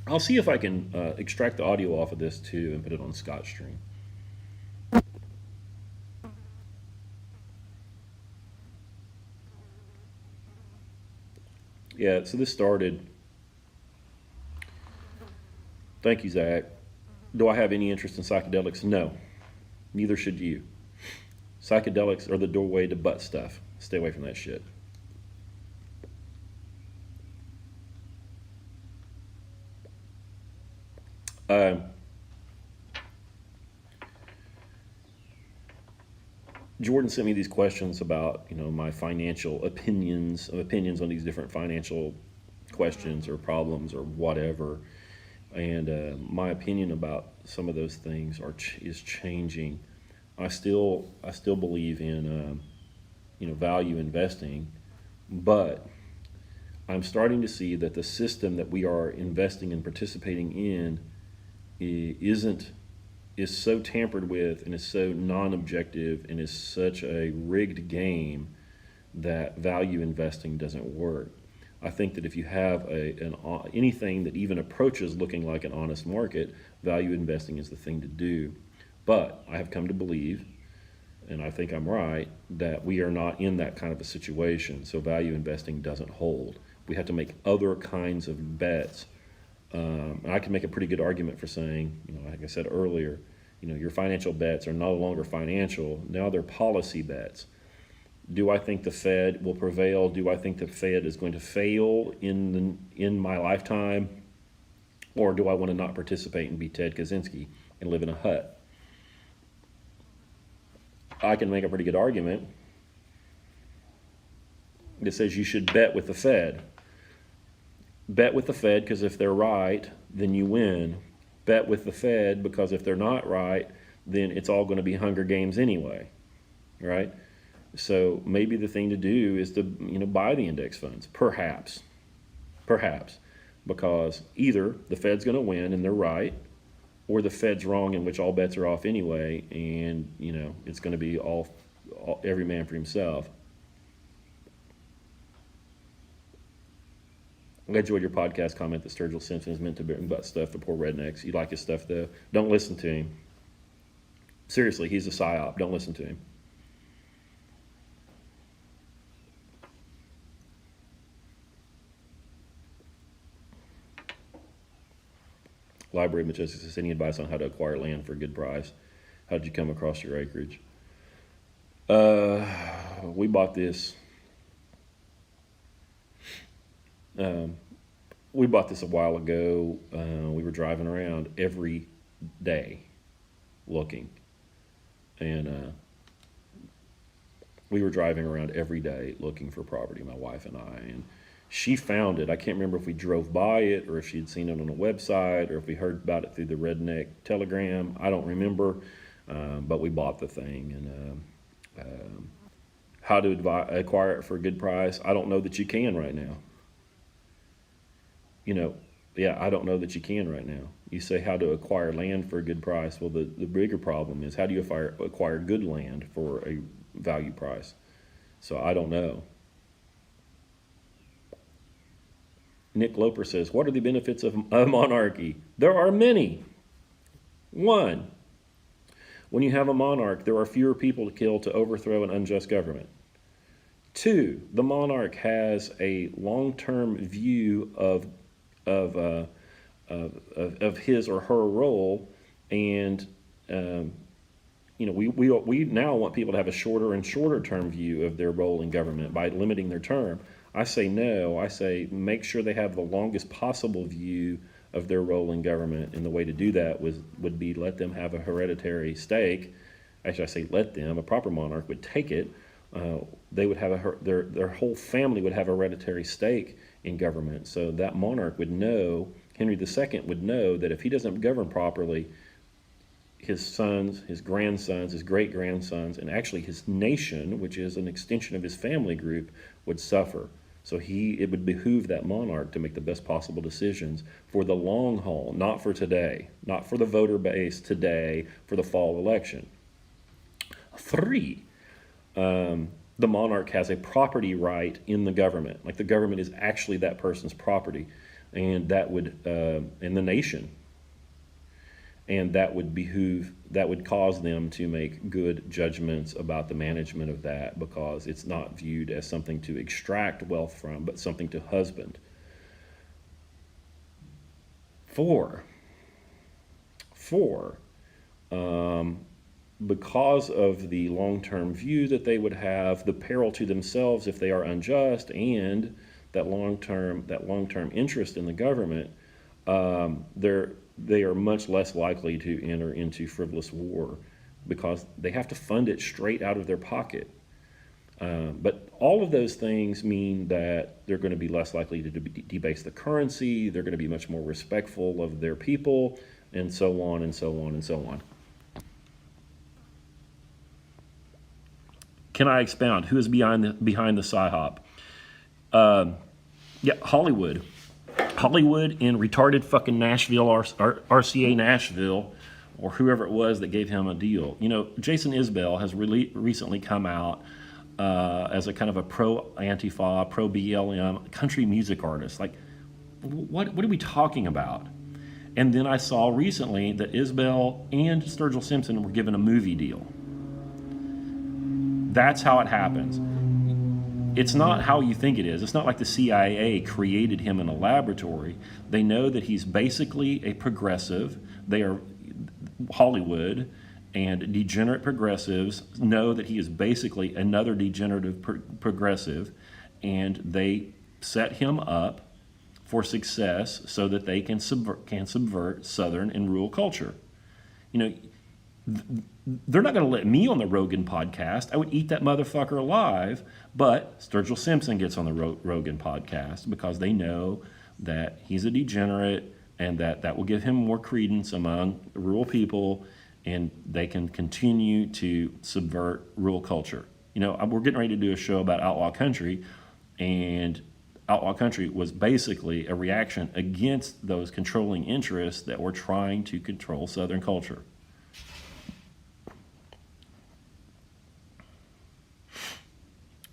I'll see if I can extract the audio off of this too and put it on Scott Stream. Yeah, so this started. Thank you, Zach. Do I have any interest in psychedelics? No. Neither should you. Psychedelics are the doorway to butt stuff. Stay away from that shit. Jordan sent me these questions about, my financial opinions on these different financial questions or problems or whatever. And my opinion about some of those things is changing. I still believe in value investing, but I'm starting to see that the system that we are investing and participating in is so tampered with and is so non-objective and is such a rigged game that value investing doesn't work. I think that if you have anything that even approaches looking like an honest market, value investing is the thing to do. But I have come to believe, and I think I'm right, that we are not in that kind of a situation. So value investing doesn't hold. We have to make other kinds of bets. And I can make a pretty good argument for saying, like I said earlier, your financial bets are no longer financial. Now they're policy bets. Do I think the Fed will prevail? Do I think the Fed is going to fail in my lifetime? Or do I want to not participate and be Ted Kaczynski and live in a hut? I can make a pretty good argument that says you should bet with the Fed. Bet with the Fed because if they're right, then you win. Bet with the Fed because if they're not right, then it's all going to be Hunger Games anyway, right? So maybe the thing to do is to buy the index funds, perhaps, because either the Fed's going to win and they're right, or the Fed's wrong, in which all bets are off anyway, and it's going to be all every man for himself. I enjoyed your podcast comment that Sturgill Simpson is meant to bring butt stuff to poor rednecks. You like his stuff though. Don't listen to him. Seriously, he's a psyop. Don't listen to him. Library of Majestic says, any advice on how to acquire land for a good price? How did you come across your acreage? We bought this. We bought this a while ago. We were driving around every day looking. And we were driving around every day looking for property, my wife and I. And she found it. I can't remember if we drove by it or if she'd seen it on a website or if we heard about it through the Redneck Telegram. I don't remember, but we bought the thing. And how to acquire it for a good price? I don't know that you can right now. I don't know that you can right now. You say how to acquire land for a good price. Well, the bigger problem is how do you acquire good land for a value price? So I don't know. Nick Loper says, what are the benefits of monarchy? There are many. 1, when you have a monarch, there are fewer people to kill to overthrow an unjust government. 2, the monarch has a long-term view of his or her role, and we now want people to have a shorter and shorter term view of their role in government by limiting their term. I say no. I say make sure they have the longest possible view of their role in government, and the way to do that would be let them have a hereditary stake. Actually, I say let them. A proper monarch would take it. They would have their whole family would have a hereditary stake in government. So that monarch would know, Henry II would know that if he doesn't govern properly, his sons, his grandsons, his great-grandsons, and actually his nation, which is an extension of his family group, would suffer. So it would behoove that monarch to make the best possible decisions for the long haul, not for today, not for the voter base today, for the fall election. 3, the monarch has a property right in the government. Like the government is actually that person's property, and that would, in the nation. And that would cause them to make good judgments about the management of that, because it's not viewed as something to extract wealth from, but something to husband. 4, because of the long-term view that they would have, the peril to themselves if they are unjust, and that long-term interest in the government, they are much less likely to enter into frivolous war because they have to fund it straight out of their pocket. But all of those things mean that they're going to be less likely to debase the currency, they're going to be much more respectful of their people, and so on and so on and so on. Can I expound? Who is behind the PSYOP? Hollywood. Hollywood in retarded fucking Nashville, RCA Nashville, or whoever it was that gave him a deal. Jason Isbell has recently come out as a kind of a pro-Antifa, pro-BLM country music artist. Like, what are we talking about? And then I saw recently that Isbell and Sturgill Simpson were given a movie deal. That's how it happens. It's not how you think it is. It's not like the CIA created him in a laboratory. They know that he's basically a progressive. They are Hollywood, and degenerate progressives know that he is basically another degenerative progressive, and they set him up for success so that they can subvert Southern and rural culture. they're not going to let me on the Rogan podcast. I would eat that motherfucker alive. But Sturgill Simpson gets on the Rogan podcast because they know that he's a degenerate and that will give him more credence among rural people, and they can continue to subvert rural culture. You know, we're getting ready to do a show about Outlaw Country, and Outlaw Country was basically a reaction against those controlling interests that were trying to control Southern culture.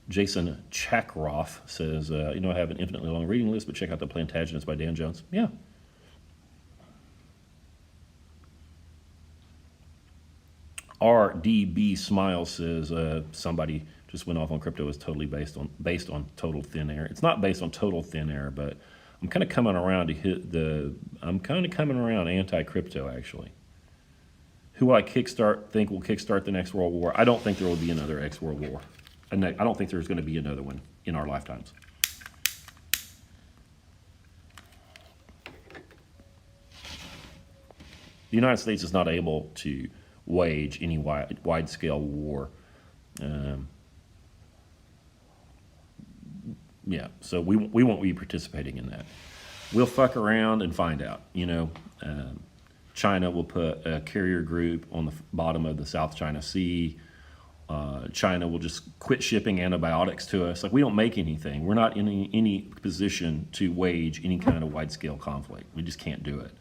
Jason Chakroff says, I have an infinitely long reading list, but check out The Plantagenets by Dan Jones. Yeah. RDB Smile says, somebody just went off on crypto is totally based on total thin air. It's not based on total thin air, but I'm kind of coming around anti-crypto, actually. Who will I think will kickstart the next World War? I don't think there will be another World War. I don't think there's going to be another one in our lifetimes. The United States is not able to wage any wide-scale war. So we won't be participating in that. We'll fuck around and find out. China will put a carrier group on the bottom of the South China Sea. China will just quit shipping antibiotics to us. Like, we don't make anything. We're not in any position to wage any kind of wide-scale conflict. We just can't do it.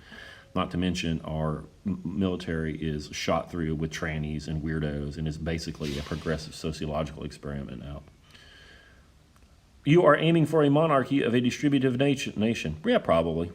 Not to mention our military is shot through with trannies and weirdos and is basically a progressive sociological experiment now. You are aiming for a monarchy of a distributive nation. Yeah, probably.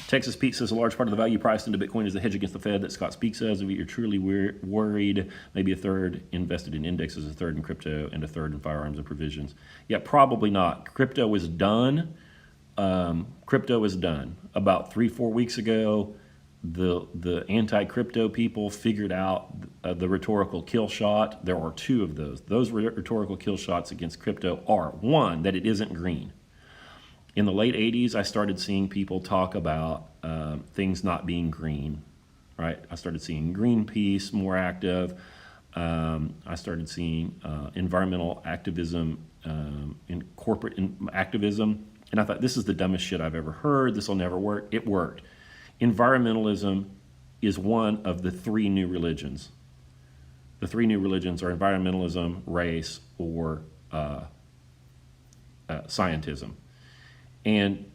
Texas Pete says a large part of the value priced into Bitcoin is the hedge against the Fed that Scott speaks of. If you're truly worried, maybe a third invested in indexes, a third in crypto, and a third in firearms and provisions. Yeah, probably not. Crypto is done. About 3-4 weeks ago, the anti-crypto people figured out the rhetorical kill shot. There are two of those. Those rhetorical kill shots against crypto are, one, that it isn't green. In the late 80s, I started seeing people talk about things not being green, right? I started seeing Greenpeace more active. I started seeing environmental activism in corporate activism. And I thought, this is the dumbest shit I've ever heard. This will never work. It worked. Environmentalism is one of the three new religions. The three new religions are environmentalism, race, or scientism. And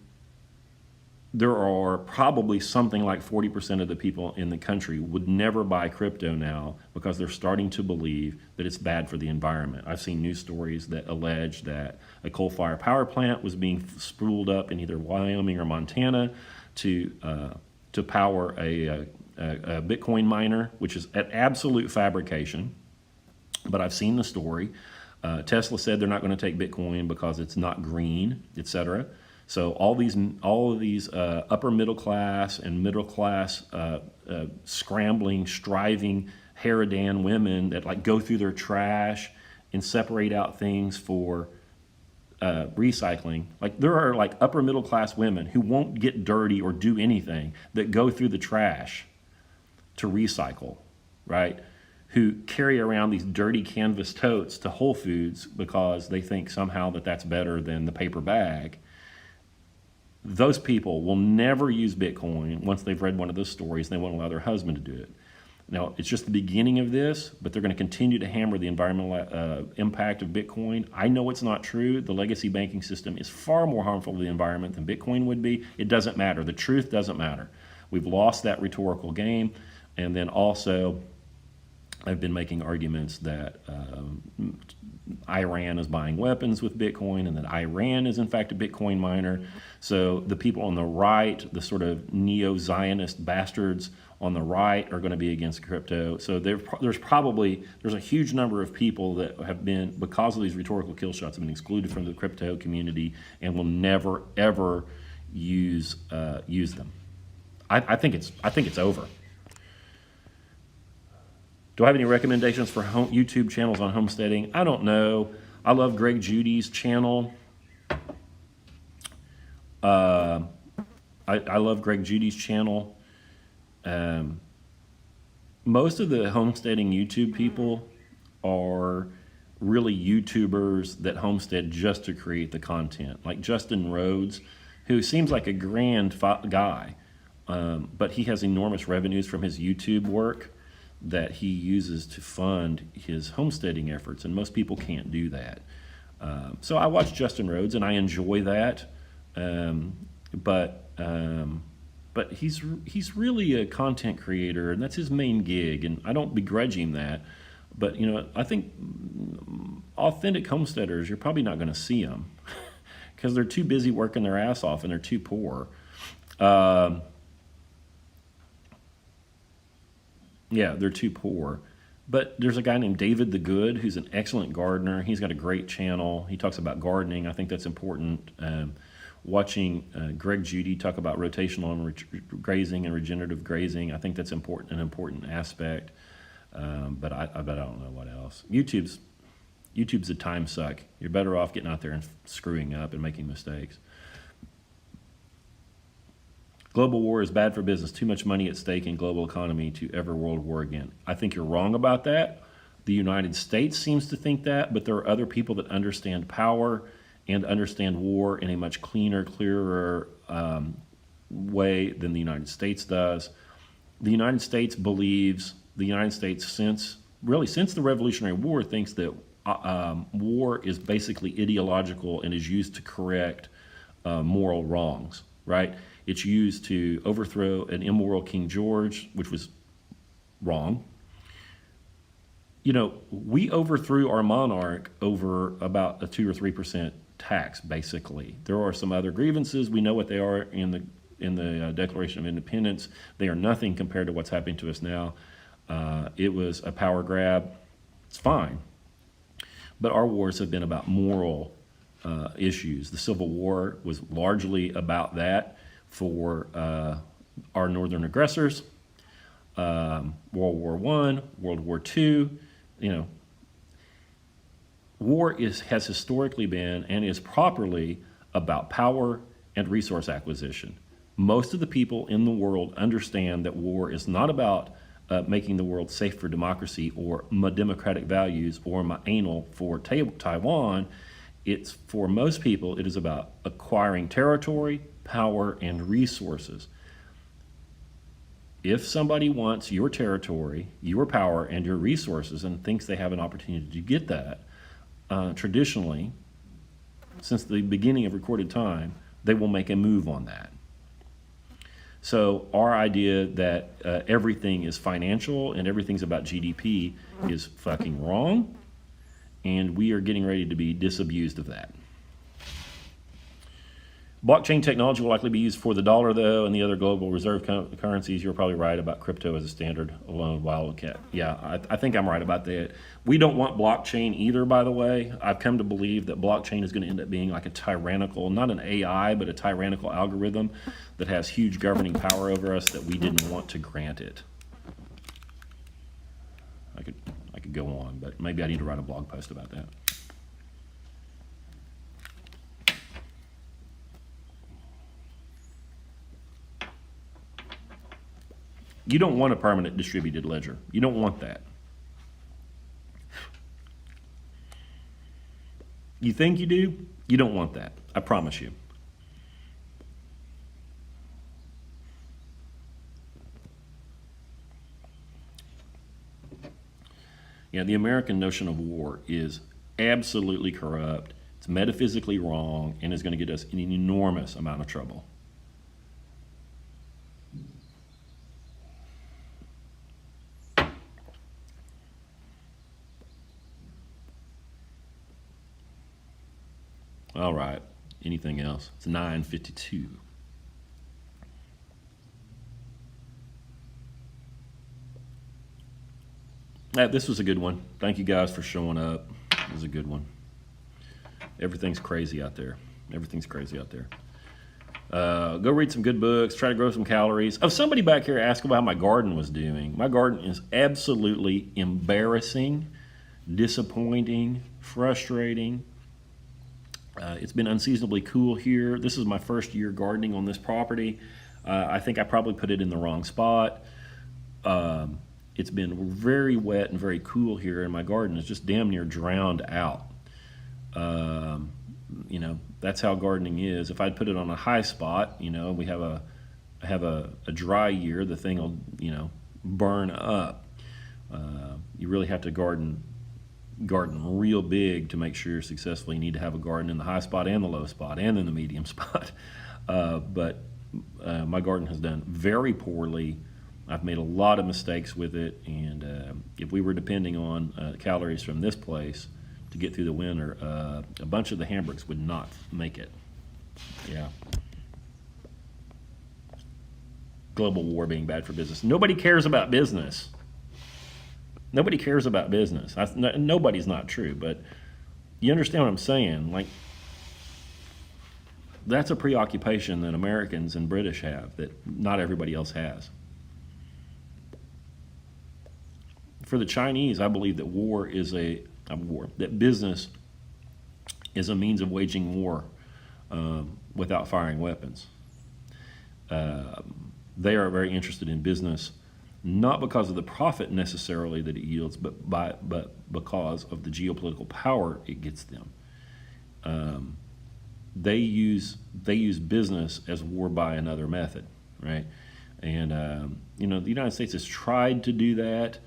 there are probably something like 40% of the people in the country would never buy crypto now because they're starting to believe that it's bad for the environment. I've seen news stories that allege that a coal-fired power plant was being spooled up in either Wyoming or Montana to power a Bitcoin miner, which is an absolute fabrication. But I've seen the story. Tesla said they're not going to take Bitcoin because it's not green, etc. So all of these upper middle class and middle class scrambling, striving Haradan women that like go through their trash and separate out things for recycling. Like, there are like upper middle class women who won't get dirty or do anything that go through the trash to recycle, right? Who carry around these dirty canvas totes to Whole Foods because they think somehow that that's better than the paper bag. Those people will never use Bitcoin once they've read one of those stories and they won't allow their husband to do it. Now, it's just the beginning of this, but they're going to continue to hammer the environmental impact of Bitcoin. I know it's not true. The legacy banking system is far more harmful to the environment than Bitcoin would be. It doesn't matter. The truth doesn't matter. We've lost that rhetorical game. And then also, I've been making arguments that Iran is buying weapons with Bitcoin and that Iran is in fact a Bitcoin miner. So the people on the right, the sort of neo-Zionist bastards on the right, are going to be against crypto. So there's a huge number of people that have been, because of these rhetorical kill shots, have been excluded from the crypto community and will never ever use them. I think it's over. Do I have any recommendations for YouTube channels on homesteading? I don't know. I love Greg Judy's channel. I I love Greg Judy's channel. Most of the homesteading YouTube people are really YouTubers that homestead just to create the content. Like Justin Rhodes, who seems like a guy, but he has enormous revenues from his YouTube work that he uses to fund his homesteading efforts, and most people can't do that. So I watch Justin Rhodes, and I enjoy that, but he's really a content creator, and that's his main gig, and I don't begrudge him that. But I think authentic homesteaders, you're probably not going to see them because they're too busy working their ass off and they're too poor. Yeah, they're too poor. But there's a guy named David the Good who's an excellent gardener. He's got a great channel. He talks about gardening. I think that's important. Watching Greg Judy talk about rotational and grazing and regenerative grazing, I think that's important, an important aspect. But I don't know what else. YouTube's a time suck. You're better off getting out there and screwing up and making mistakes. Global war is bad for business. Too much money at stake in global economy to ever world war again. I think you're wrong about that. The United States seems to think that, but there are other people that understand power and understand war in a much cleaner, clearer way than the United States does. The United States believes, since the Revolutionary War, thinks that war is basically ideological and is used to correct moral wrongs, right? It's used to overthrow an immoral King George, which was wrong. We overthrew our monarch over about a 2 or 3% tax, basically. There are some other grievances. We know what they are in the Declaration of Independence. They are nothing compared to what's happening to us now. It was a power grab. It's fine. But our wars have been about moral issues. The Civil War was largely about that for our northern aggressors. World War I, World War II, war has historically been and is properly about power and resource acquisition. Most of the people in the world understand that war is not about making the world safe for democracy or democratic values or anal for Taiwan. It's, for most people, it is about acquiring territory, power, and resources. If somebody wants your territory, your power, and your resources and thinks they have an opportunity to get that, traditionally, since the beginning of recorded time, they will make a move on that. So our idea that everything is financial and everything's about GDP is fucking wrong, and we are getting ready to be disabused of that. Blockchain technology will likely be used for the dollar, though, and the other global reserve currencies. You're probably right about crypto as a standard alone wildcat. Yeah, I think I'm right about that. We don't want blockchain either, by the way. I've come to believe that blockchain is going to end up being like a tyrannical, not an AI, but a tyrannical algorithm that has huge governing power over us that we didn't want to grant it. I could go on, but maybe I need to write a blog post about that. You don't want a permanent distributed ledger. You don't want that. You think you do? You don't want that. I promise you. Yeah, the American notion of war is absolutely corrupt. It's metaphysically wrong and is going to get us in an enormous amount of trouble. All right. Anything else? It's 9:52. This was a good one. Thank you guys for showing up. It was a good one. Everything's crazy out there. Everything's crazy out there. Go read some good books. Try to grow some calories. Oh, somebody back here asked about how my garden was doing. My garden is absolutely embarrassing, disappointing, frustrating. It's been unseasonably cool here. This is my first year gardening on this property. I think I probably put it in the wrong spot. It's been very wet and very cool here, and my garden is just damn near drowned out. That's how gardening is. If I'd put it on a high spot, we have a dry year, the thing will, burn up. You really have to garden real big to make sure you're successful. You need to have a garden in the high spot and the low spot and in the medium spot. But my garden has done very poorly. I've made a lot of mistakes with it, and if we were depending on calories from this place to get through the winter, a bunch of the Hambricks would not make it. Yeah. Global war being bad for business. Nobody cares about business. Nobody cares about business. Nobody's not true, but you understand what I'm saying? Like, that's a preoccupation that Americans and British have that not everybody else has. For the Chinese, I believe that that business is a means of waging war without firing weapons. They are very interested in business, not because of the profit necessarily that it yields, but because of the geopolitical power it gets them. They use business as war by another method, right? And the United States has tried to do that,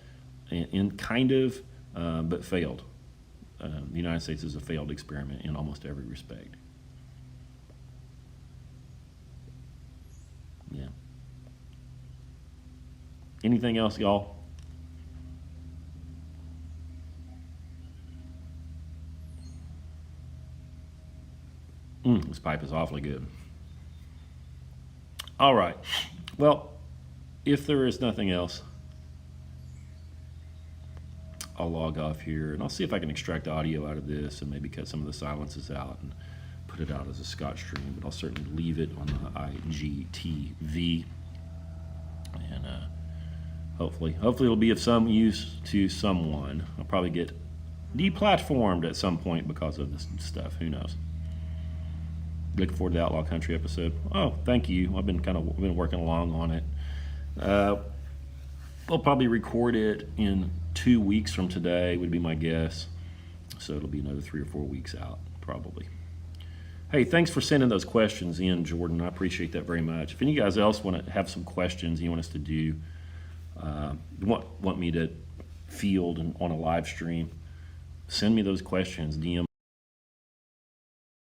but failed. The United States is a failed experiment in almost every respect. Yeah. Anything else, y'all? This pipe is awfully good. All right. Well, if there is nothing else, I'll log off here, and I'll see if I can extract audio out of this and maybe cut some of the silences out and put it out as a Scott stream, but I'll certainly leave it on the IGTV. And hopefully it'll be of some use to someone. I'll probably get deplatformed at some point because of this stuff. Who knows? Looking forward to the Outlaw Country episode. Oh, thank you. I've been working along on it. I'll probably record it in 2 weeks from today, would be my guess. So it'll be another 3 or 4 weeks out, probably. Hey, thanks for sending those questions in, Jordan. I appreciate that very much. If any guys else want to have some questions you want us to do, want me to field on a live stream, send me those questions, DM